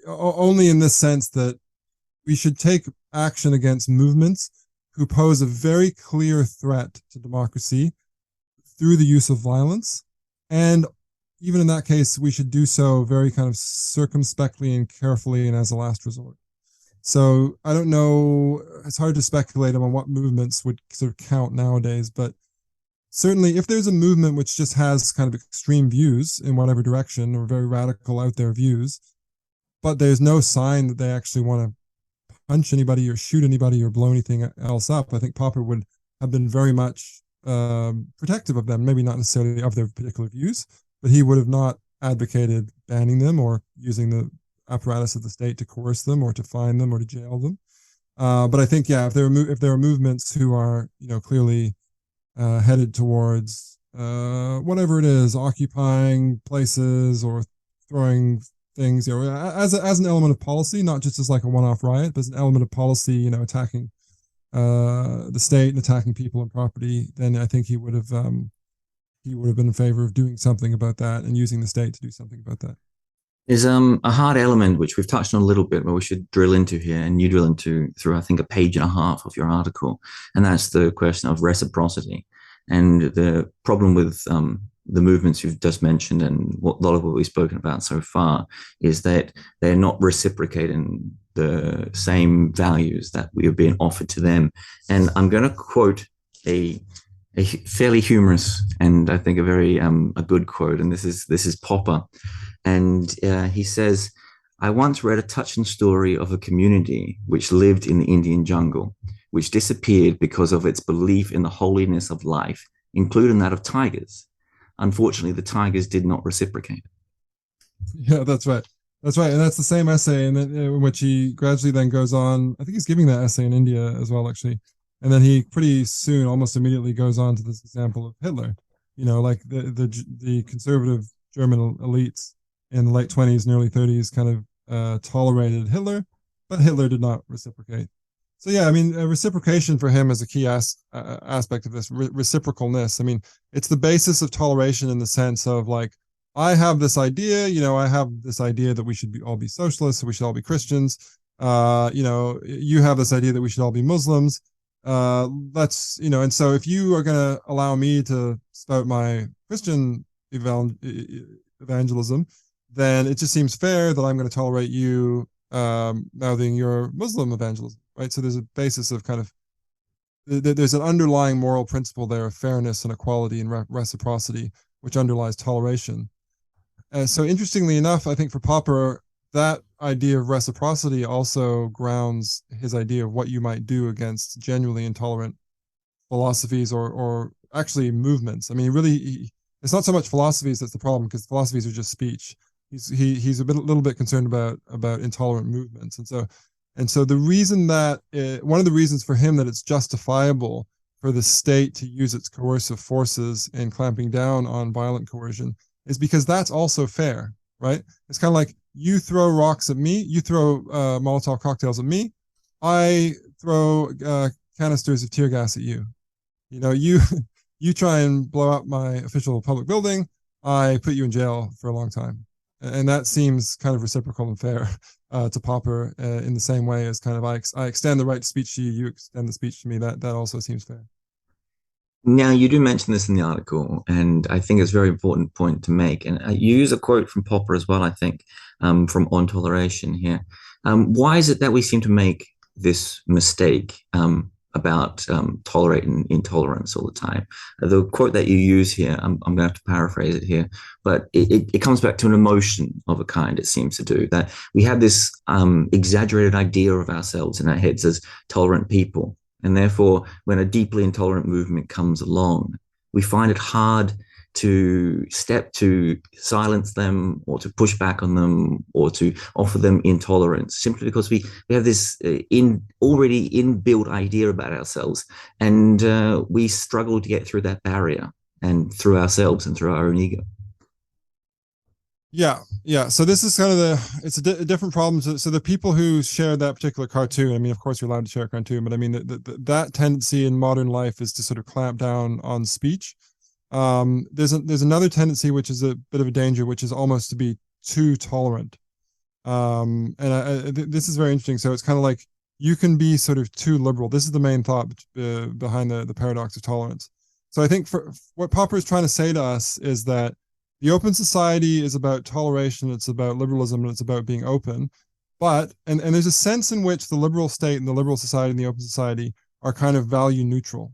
only in this sense that we should take action against movements who pose a very clear threat to democracy through the use of violence. And even in that case, we should do so very kind of circumspectly and carefully and as a last resort. So I don't know, it's hard to speculate on what movements would sort of count nowadays, but certainly if there's a movement which just has kind of extreme views in whatever direction, or very radical out there views, but there's no sign that they actually want to punch anybody or shoot anybody or blow anything else up, I think Popper would have been very much protective of them, maybe not necessarily of their particular views, but he would have not advocated banning them or using the apparatus of the state to coerce them or to fine them or to jail them. But I think, if there are movements who are, clearly headed towards whatever it is, occupying places or throwing things, as an element of policy, not just as like a one-off riot, but as an element of policy, attacking the state and attacking people and property, then I think he would have been in favor of doing something about that and using the state to do something about that. There's a hard element which we've touched on a little bit, but we should drill into here, and you drill into through I think a page and a half of your article, and that's the question of reciprocity and the problem with the movements you've just mentioned and a lot of what we've spoken about so far is that they're not reciprocating the same values that we are being offered to them. And I'm going to quote a fairly humorous and I think a very a good quote, and this is Popper. And he says, "I once read a touching story of a community which lived in the Indian jungle, which disappeared because of its belief in the holiness of life, including that of tigers. Unfortunately, the tigers did not reciprocate." Yeah, that's right. That's right. And that's the same essay in which he gradually then goes on. I think he's giving that essay in India as well, actually. And then he pretty soon, almost immediately, goes on to this example of Hitler. Like the conservative German elites in the late 20s and early 30s kind of tolerated Hitler, but Hitler did not reciprocate. So yeah, I mean, reciprocation for him is a key aspect of this reciprocalness. I mean, it's the basis of toleration in the sense of like, I have this idea, I have this idea that we should all be socialists, so we should all be Christians. You have this idea that we should all be Muslims. And so if you are going to allow me to spout my Christian evangelism, then it just seems fair that I'm going to tolerate you mouthing your Muslim evangelism, right? So there's a basis of kind of, there's an underlying moral principle there of fairness and equality and reciprocity, which underlies toleration. So interestingly enough, I think for Popper, that idea of reciprocity also grounds his idea of what you might do against genuinely intolerant philosophies or actually movements. I mean, really, it's not so much philosophies that's the problem, because philosophies are just speech. He's a little bit concerned about intolerant movements, and so the reason that one of the reasons for him that it's justifiable for the state to use its coercive forces in clamping down on violent coercion is because that's also fair, right? It's kind of like, you throw rocks at me, you throw Molotov cocktails at me, I throw canisters of tear gas at you. You try and blow up my official public building, I put you in jail for a long time. And that seems kind of reciprocal and fair to Popper in the same way as kind of I extend the right to speech to you, you extend the speech to me. That also seems fair. Now, you do mention this in the article, and I think it's a very important point to make. And you use a quote from Popper as well, I think, from On Toleration here. Why is it that we seem to make this mistake about tolerating intolerance all the time? The quote that you use here, I'm going to have to paraphrase it here, but it comes back to an emotion of a kind, it seems to do, that we have this exaggerated idea of ourselves in our heads as tolerant people. And therefore, when a deeply intolerant movement comes along, we find it hard to silence them or to push back on them or to offer them intolerance, simply because we have this already inbuilt idea about ourselves, and we struggle to get through that barrier and through ourselves and through our own ego. Yeah. So this is kind of it's a different problem. So the people who shared that particular cartoon, I mean, of course you're allowed to share a cartoon, but I mean, that tendency in modern life is to sort of clamp down on speech. There's another tendency, which is a bit of a danger, which is almost to be too tolerant. This is very interesting. So it's kind of like, you can be sort of too liberal. This is the main thought behind the paradox of tolerance. So I think for what Popper is trying to say to us is that the open society is about toleration, it's about liberalism, and it's about being open. But, and there's a sense in which the liberal state and the liberal society and the open society are kind of value neutral.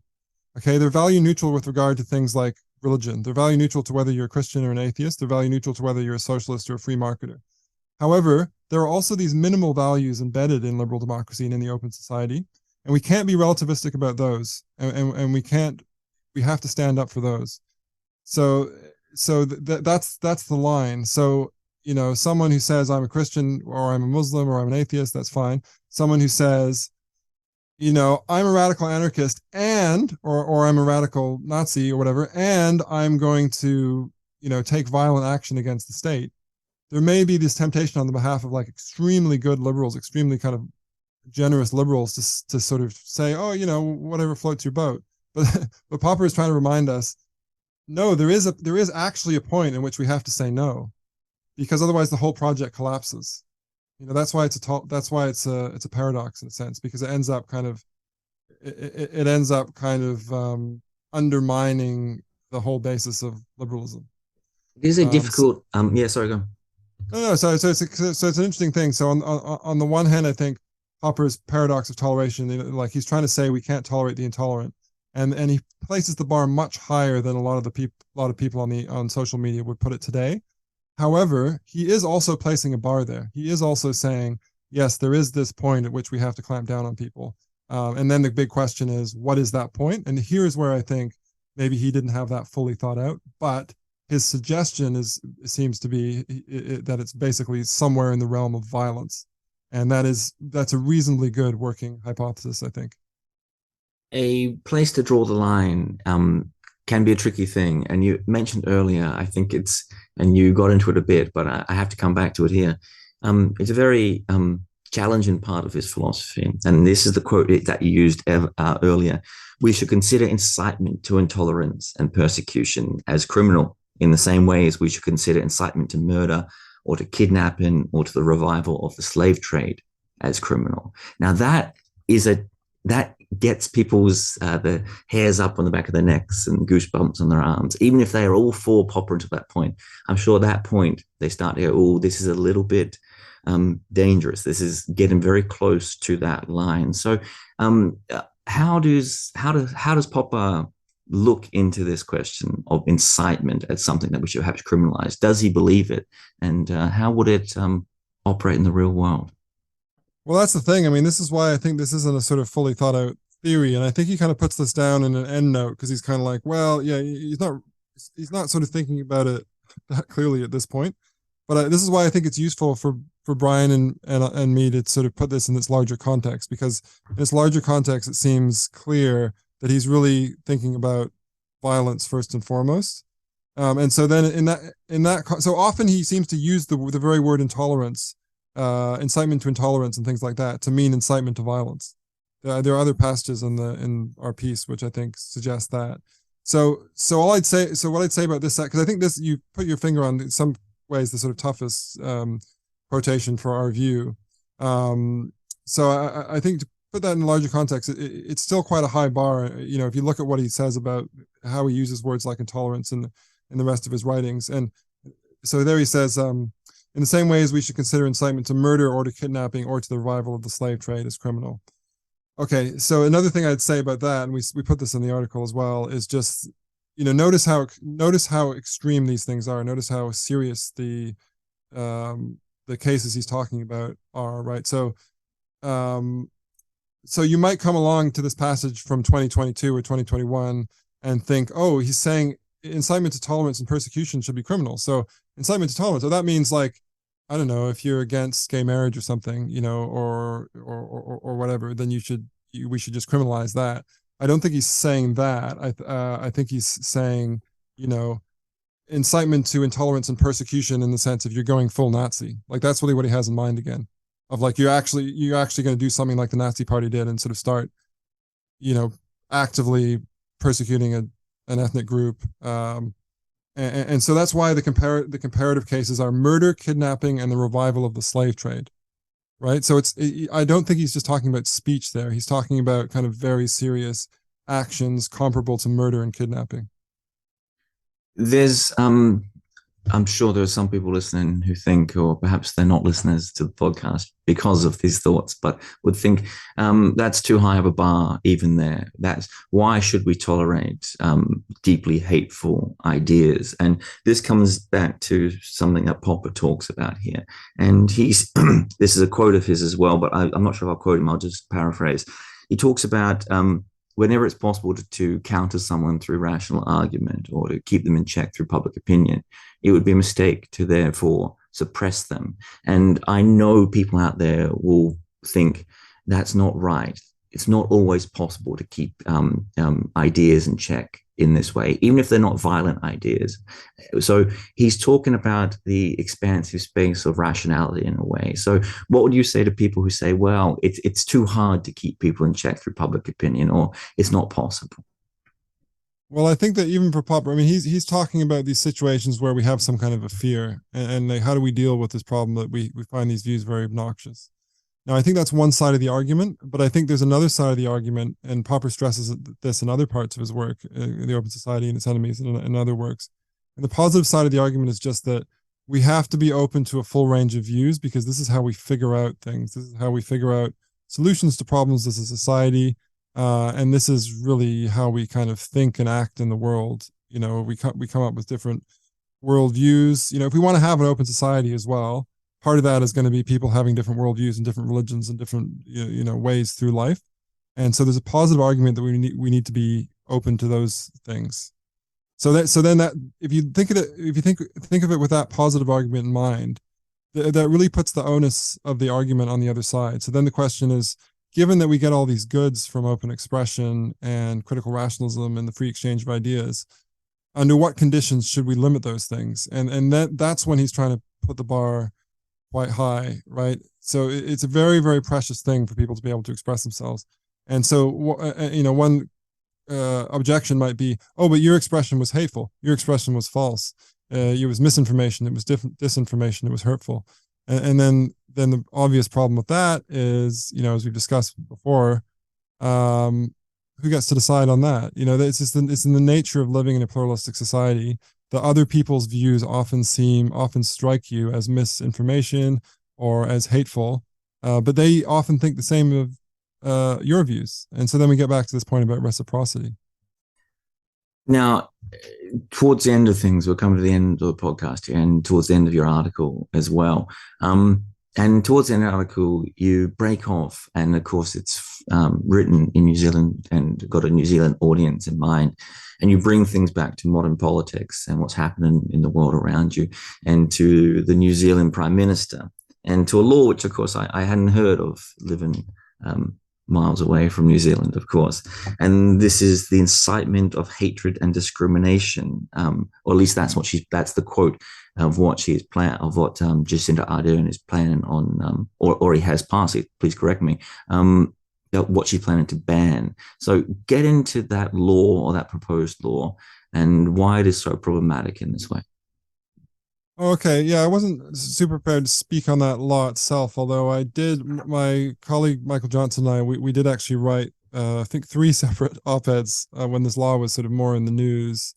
Okay, they're value neutral with regard to things like religion. They're value neutral to whether you're a Christian or an atheist. They're value neutral to whether you're a socialist or a free marketer. However, there are also these minimal values embedded in liberal democracy and in the open society, and we can't be relativistic about those, and we have to stand up for those. So that's the line. So, someone who says I'm a Christian or I'm a Muslim or I'm an atheist, that's fine. Someone who says I'm a radical anarchist or I'm a radical Nazi or whatever, and I'm going to, take violent action against the state. There may be this temptation on the behalf of like extremely good liberals, extremely kind of generous liberals to sort of say, oh, whatever floats your boat. But Popper is trying to remind us, no, there is actually a point in which we have to say no, because otherwise the whole project collapses. That's why it's a paradox in a sense, because it ends up kind of undermining the whole basis of liberalism. It is a difficult. Yeah, sorry, go on. No. So it's an interesting thing. So on the one hand, I think Popper's paradox of toleration, like he's trying to say we can't tolerate the intolerant, and he places the bar much higher than a lot of people on social media would put it today. However, he is also placing a bar there. He is also saying, yes, there is this point at which we have to clamp down on people. And then the big question is, what is that point? And here's where I think maybe he didn't have that fully thought out, but his suggestion seems to be that it's basically somewhere in the realm of violence. And that's a reasonably good working hypothesis, I think. A place to draw the line can be a tricky thing. And you mentioned earlier, I think and you got into it a bit, but I have to come back to it here. It's a very challenging part of his philosophy. And this is the quote that you used earlier. We should consider incitement to intolerance and persecution as criminal in the same way as we should consider incitement to murder or to kidnapping or to the revival of the slave trade as criminal. Now that gets people's the hairs up on the back of their necks and goosebumps on their arms, even if they are all for Popper until that point. I'm sure at that point they start to go, oh, this is a little bit dangerous. This is getting very close to that line. So how does Popper look into this question of incitement as something that we should have criminalized? Does he believe it? And how would it operate in the real world? Well, that's the thing. I mean, this is why I think this isn't a sort of fully thought out theory. And I think he kind of puts this down in an end note because he's kind of like, well, yeah, he's not sort of thinking about it that clearly at this point. But this is why I think it's useful for Brian and me to sort of put this in this larger context, because in this larger context, it seems clear that he's really thinking about violence first and foremost. And so then so often he seems to use the very word intolerance, incitement to intolerance and things like that to mean incitement to violence. There are other passages in our piece which I think suggest that. So what I'd say about this, because I think this, you put your finger on some ways the sort of toughest quotation for our view. So I think to put that in a larger context, it's still quite a high bar. If you look at what he says about how he uses words like intolerance in the rest of his writings, and so there he says, in the same way as we should consider incitement to murder or to kidnapping or to the revival of the slave trade as criminal. Okay, so another thing I'd say about that, and we put this in the article as well, is just notice how extreme these things are. Notice how serious the cases he's talking about are. Right, so you might come along to this passage from 2022 or 2021 and think, oh, he's saying incitement to tolerance and persecution should be criminal. So incitement to tolerance, so that means, like, I don't know, if you're against gay marriage or something, or whatever, then we should just criminalize that. I don't think he's saying that. I think he's saying, incitement to intolerance and persecution in the sense of you're going full Nazi. Like, that's really what he has in mind again. Of like, you're actually going to do something like the Nazi Party did and sort of start, actively persecuting an ethnic group. And so that's why the comparative cases are murder, kidnapping, and the revival of the slave trade, right? So I don't think he's just talking about speech there. He's talking about kind of very serious actions comparable to murder and kidnapping. There's I'm sure there are some people listening who think, or perhaps they're not listeners to the podcast because of these thoughts, but would think that's too high of a bar even there. That's why should we tolerate deeply hateful ideas? And this comes back to something that Popper talks about here. And this is a quote of his as well, but I'm not sure if I'll quote him. I'll just paraphrase. He talks about whenever it's possible to counter someone through rational argument or to keep them in check through public opinion, it would be a mistake to therefore suppress them. And I know people out there will think that's not right. it's not always possible to keep ideas in check in this way, even if they're not violent ideas. So he's talking about the expansive space of rationality in a way. So what would you say to people who say, well, it's too hard to keep people in check through public opinion, or it's not possible? Well, I think that even for Popper, I mean, he's talking about these situations where we have some kind of a fear, and like, how do we deal with this problem that we find these views very obnoxious? Now, I think that's one side of the argument, but I think there's another side of the argument, and Popper stresses this in other parts of his work, The Open Society and Its Enemies, and other works. And the positive side of the argument is just that we have to be open to a full range of views, because this is how we figure out things. This is how we figure out solutions to problems as a society. And this is really how we kind of think and act in the world. You know, we come up with different worldviews. You know, if we want to have an open society as well, part of that is going to be people having different worldviews and different religions and different ways through life. And so there's a positive argument that we need to be open to those things. So then if you think of it with that positive argument in mind, that really puts the onus of the argument on the other side. So then the question is, given that we get all these goods from open expression and critical rationalism and the free exchange of ideas, under what conditions should we limit those things? And that's when he's trying to put the bar quite high, right? So it's a very, very precious thing for people to be able to express themselves. And so, one objection might be, oh, but your expression was hateful. Your expression was false. It was misinformation. It was disinformation. It was hurtful. And then the obvious problem with that is, as we've discussed before, who gets to decide on that? It's in the nature of living in a pluralistic society. The other people's views often strike you as misinformation or as hateful, but they often think the same of your views. And so then we get back to this point about reciprocity. Now, towards the end of things, we're coming to the end of the podcast here, and towards the end of your article as well. And towards the end of the article, you break off, and of course, it's written in New Zealand and got a New Zealand audience in mind. And you bring things back to modern politics and what's happening in the world around you, and to the New Zealand Prime Minister, and to a law which, of course, I hadn't heard of, living miles away from New Zealand, of course. And this is the incitement of hatred and discrimination, or at least that's the quote of what she is planning, of what Jacinda Ardern is planning on, or he has passed it, please correct me, what she's planning to ban. So get into that law, or that proposed law, and why it is so problematic in this way. Okay, yeah, I wasn't super prepared to speak on that law itself, although my colleague Michael Johnston and I, we did actually write, I think 3 separate op-eds when this law was sort of more in the news,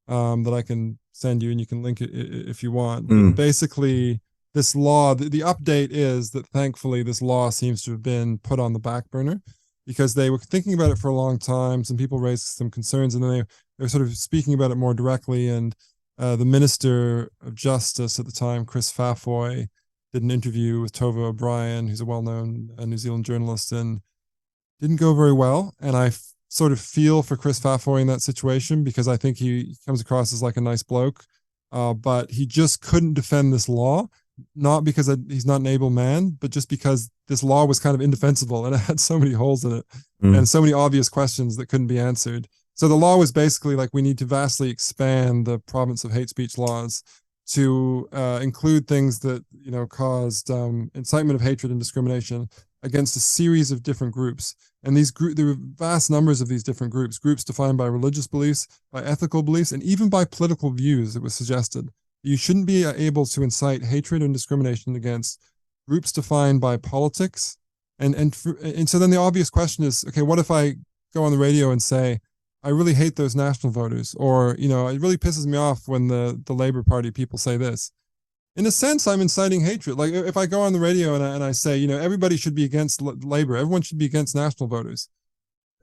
that I can send you, and you can link it if you want. But basically, this law, the update is that thankfully this law seems to have been put on the back burner, because they were thinking about it for a long time. Some people raised some concerns, and then they were sort of speaking about it more directly. And the Minister of Justice at the time, Chris Fafoy, did an interview with Tova O'Brien, who's a well-known New Zealand journalist, and didn't go very well. And I sort of feel for Chris Fafoy in that situation, because I think he comes across as like a nice bloke, but he just couldn't defend this law, not because he's not an able man, but just because this law was kind of indefensible, and it had so many holes in it and so many obvious questions that couldn't be answered. So the law was basically like, we need to vastly expand the province of hate speech laws to include things that caused incitement of hatred and discrimination against a series of different groups. And there were vast numbers of these different groups defined by religious beliefs, by ethical beliefs, and even by political views. It was suggested you shouldn't be able to incite hatred and discrimination against groups defined by politics. And so then the obvious question is, okay, what if I go on the radio and say, I really hate those national voters, or, it really pisses me off when the Labour Party people say this. In a sense, I'm inciting hatred. Like if I go on the radio and I say, everybody should be against Labour, everyone should be against national voters.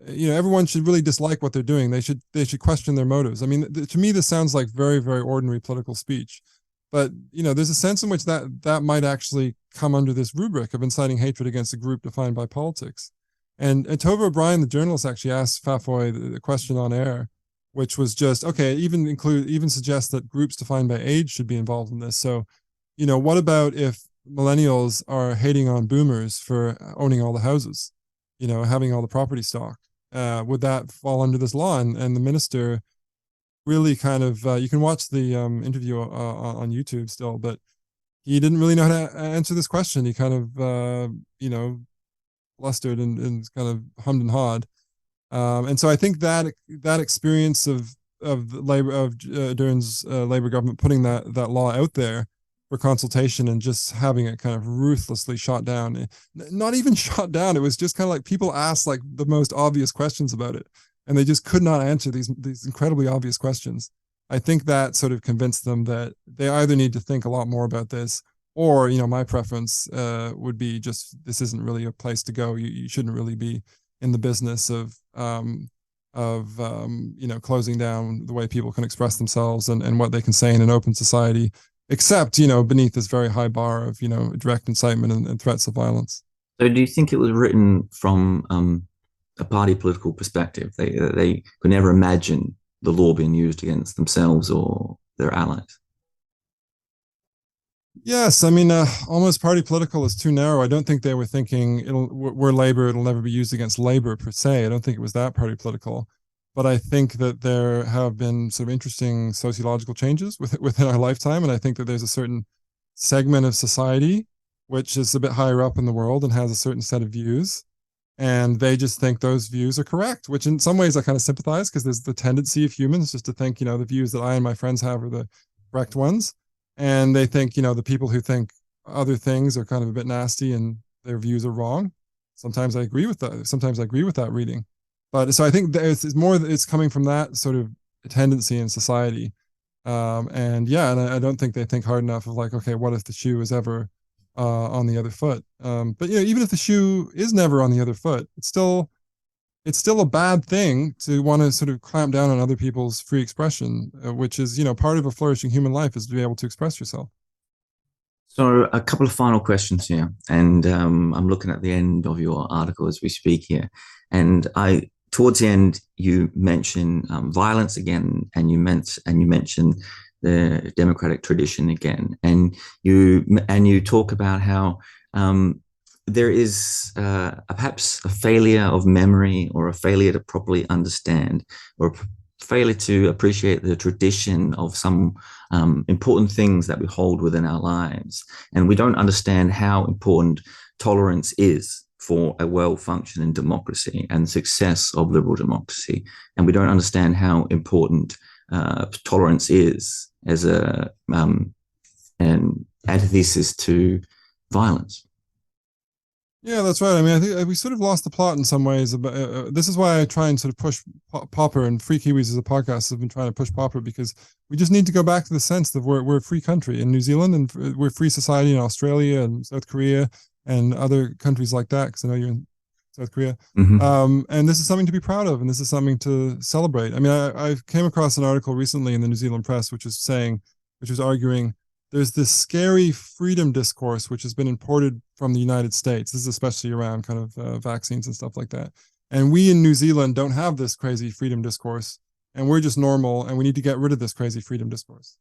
Everyone should really dislike what they're doing. They should question their motives. I mean, to me, this sounds like very, very ordinary political speech. But, there's a sense in which that might actually come under this rubric of inciting hatred against a group defined by politics. And Tova O'Brien, the journalist, actually asked Fafoy the question on air, which was just, okay, even suggest that groups defined by age should be involved in this. So, what about if millennials are hating on boomers for owning all the houses? having all the property stock. Would that fall under this law? And the minister really kind of, you can watch the interview on YouTube still, but he didn't really know how to answer this question. He kind of, blustered and kind of hummed and hawed. And so I think that experience of Ardern's Labour government putting that law out there for consultation and just having it kind of ruthlessly shot down, not even shot down. It was just kind of like people asked like the most obvious questions about it, and they just could not answer these incredibly obvious questions. I think that sort of convinced them that they either need to think a lot more about this, or my preference would be just, this isn't really a place to go. You shouldn't really be in the business of closing down the way people can express themselves and what they can say in an open society, except beneath this very high bar of direct incitement and threats of violence. So do you think it was written from a party political perspective? They could never imagine the law being used against themselves or their allies? Yes, I mean, almost party political is too narrow. I don't think they were thinking we're Labour, it'll never be used against Labour per se. I don't think it was that party political, but I think that there have been sort of interesting sociological changes within our lifetime, and I think that there's a certain segment of society which is a bit higher up in the world and has a certain set of views, and they just think those views are correct, which in some ways I kind of sympathize, because there's the tendency of humans just to think the views that I and my friends have are the correct ones. And they think, the people who think other things are kind of a bit nasty and their views are wrong. Sometimes I agree with that. Sometimes I agree with that reading. But so I think it's more, it's coming from that sort of tendency in society. And I don't think they think hard enough of like, okay, what if the shoe is ever on the other foot? But even if the shoe is never on the other foot, it's still a bad thing to want to sort of clamp down on other people's free expression, which is, part of a flourishing human life is to be able to express yourself. So a couple of final questions here, and I'm looking at the end of your article as we speak here, and towards the end you mention violence again, and you mention the democratic tradition again, and you talk about how there is perhaps a failure of memory, or a failure to properly understand, or a failure to appreciate the tradition of some important things that we hold within our lives. And we don't understand how important tolerance is for a well-functioning democracy and success of liberal democracy. And we don't understand how important tolerance is as an antithesis to violence. Yeah, that's right. I mean, I think we sort of lost the plot in some ways. This is why I try and sort of push Popper, and Free Kiwis as a podcast have been trying to push Popper, because we just need to go back to the sense that we're a free country in New Zealand, and we're a free society in Australia and South Korea and other countries like that, because I know you're in South Korea. Mm-hmm. And this is something to be proud of, and this is something to celebrate. I mean, I came across an article recently in the New Zealand Press, which was arguing there's this scary freedom discourse which has been imported from the United States. This is especially around kind of vaccines and stuff like that. And we in New Zealand don't have this crazy freedom discourse, and we're just normal, and we need to get rid of this crazy freedom discourse.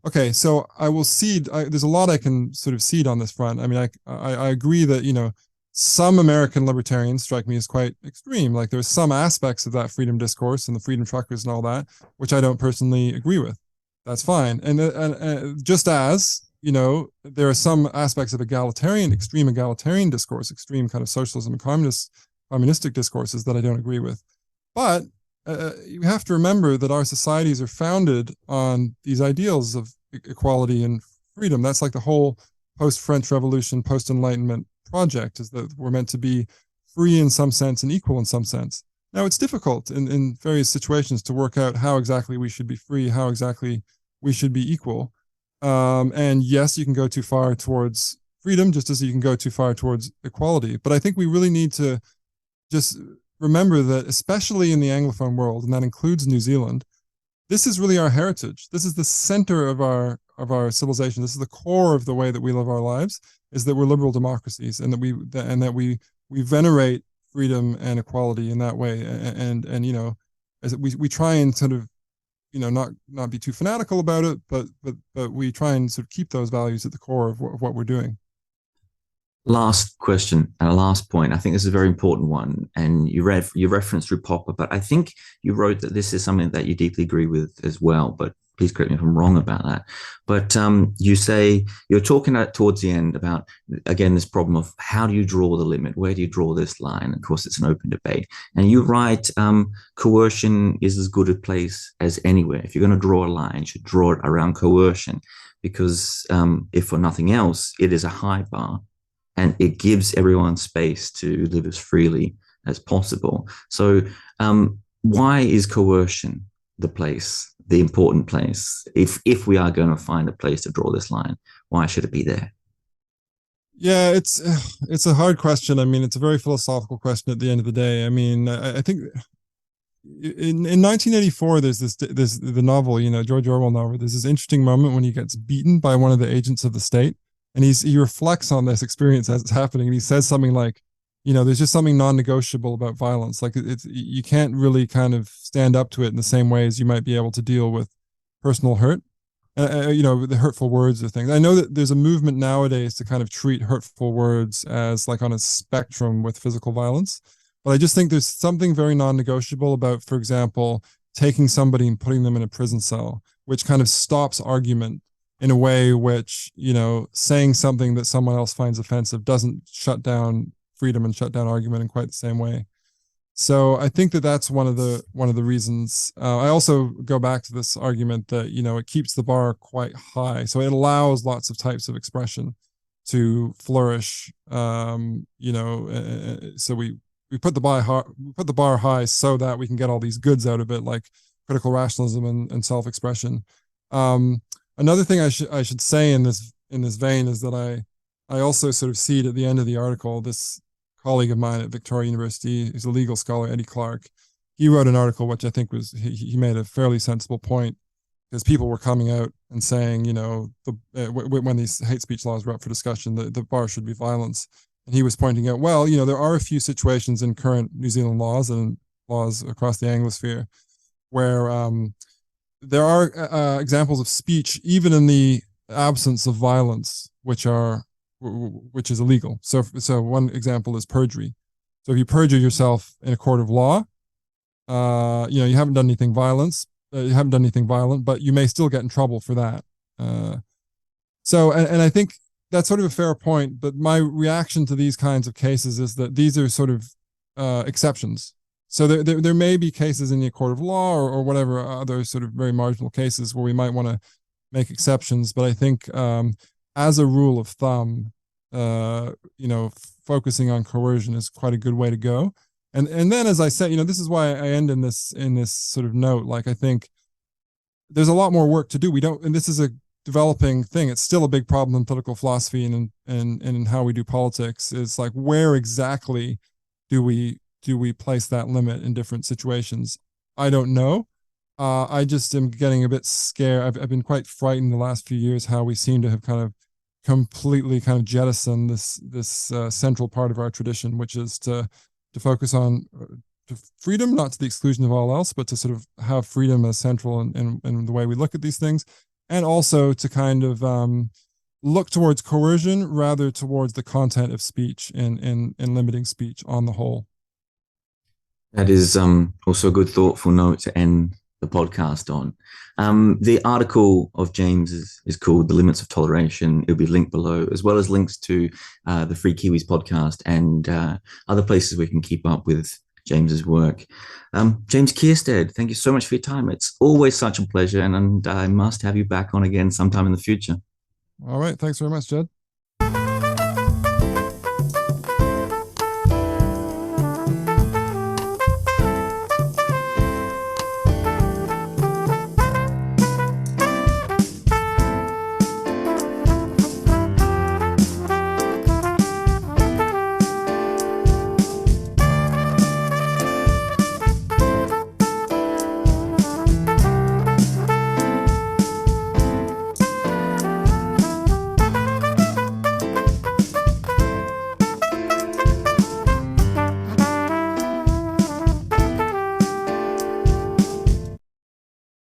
Okay, so I will cede. There's a lot I can sort of cede on this front. I mean, I agree that, some American libertarians strike me as quite extreme. Like there's some aspects of that freedom discourse and the freedom truckers and all that, which I don't personally agree with. That's fine. And just as, there are some aspects of extreme egalitarian discourse, extreme kind of socialism and communistic discourses that I don't agree with. But you have to remember that our societies are founded on these ideals of equality and freedom. That's like the whole post-French Revolution, post-Enlightenment project, is that we're meant to be free in some sense and equal in some sense. Now, it's difficult in various situations to work out how exactly we should be free, how exactly we should be equal. And yes, you can go too far towards freedom, just as you can go too far towards equality. But I think we really need to just remember that, especially in the Anglophone world, and that includes New Zealand, this is really our heritage. This is the center of our civilization. This is the core of the way that we live our lives, is that we're liberal democracies, and that we venerate freedom and equality in that way. And as we try and sort of, not be too fanatical about it, but we try and sort of keep those values at the core of what we're doing. Last question and a last point. I think this is a very important one, and you referenced through Popper, but I think you wrote that this is something that you deeply agree with as well. But please correct me if I'm wrong about that. But you say you're talking towards the end about, again, this problem of how do you draw the limit? Where do you draw this line? Of course, it's an open debate. And you write, coercion is as good a place as anywhere. If you're going to draw a line, you should draw it around coercion, because if for nothing else, it is a high bar and it gives everyone space to live as freely as possible. So why is coercion the important place? If we are going to find a place to draw this line, why should it be there? Yeah, it's a hard question. I mean, it's a very philosophical question at the end of the day. I mean, I think in 1984, there's the novel, George Orwell novel. There's this interesting moment when he gets beaten by one of the agents of the state, and he reflects on this experience as it's happening, and he says something like, there's just something non-negotiable about violence. Like you can't really kind of stand up to it in the same way as you might be able to deal with personal hurt. The hurtful words or things. I know that there's a movement nowadays to kind of treat hurtful words as like on a spectrum with physical violence. But I just think there's something very non-negotiable about, for example, taking somebody and putting them in a prison cell, which kind of stops argument in a way which, saying something that someone else finds offensive doesn't shut down freedom and shut down argument in quite the same way. So I think that that's one of the reasons. I also go back to this argument that, it keeps the bar quite high. So it allows lots of types of expression to flourish. So we put the bar high so that we can get all these goods out of it, like critical rationalism and self-expression. Another thing I should say in this vein is that I also sort of see it at the end of the article. This colleague of mine at Victoria University, who's a legal scholar, Eddie Clark, he wrote an article which I think he made a fairly sensible point, because people were coming out and saying, when these hate speech laws were up for discussion, the bar should be violence. And he was pointing out, well, there are a few situations in current New Zealand laws and laws across the Anglosphere where there are examples of speech, even in the absence of violence, which is illegal. So one example is perjury. So if you perjure yourself in a court of law, you haven't done anything violent, but you may still get in trouble for that. And I think that's sort of a fair point. But my reaction to these kinds of cases is that these are sort of exceptions. So there may be cases in the court of law or whatever other sort of very marginal cases where we might want to make exceptions. But I think as a rule of thumb, focusing on coercion is quite a good way to go. And then, as I said, this is why I end in this sort of note. Like, I think there's a lot more work to do. And this is a developing thing. It's still a big problem in political philosophy and in how we do politics. It's like, where exactly do we place that limit in different situations? I don't know. I just am getting a bit scared. I've been quite frightened the last few years how we seem to have kind of completely kind of jettisoned this central part of our tradition, which is to focus on freedom, not to the exclusion of all else, but to sort of have freedom as central in the way we look at these things, and also to kind of look towards coercion rather towards the content of speech and limiting speech on the whole. That is also a good thoughtful note to end the podcast on. The article of James is called The Limits of Toleration. It'll be linked below, as well as links to the Free Kiwis podcast and other places we can keep up with James's work. James Kierstead, thank you so much for your time. It's always such a pleasure, and I must have you back on again sometime in the future. All right. Thanks very much, Jed.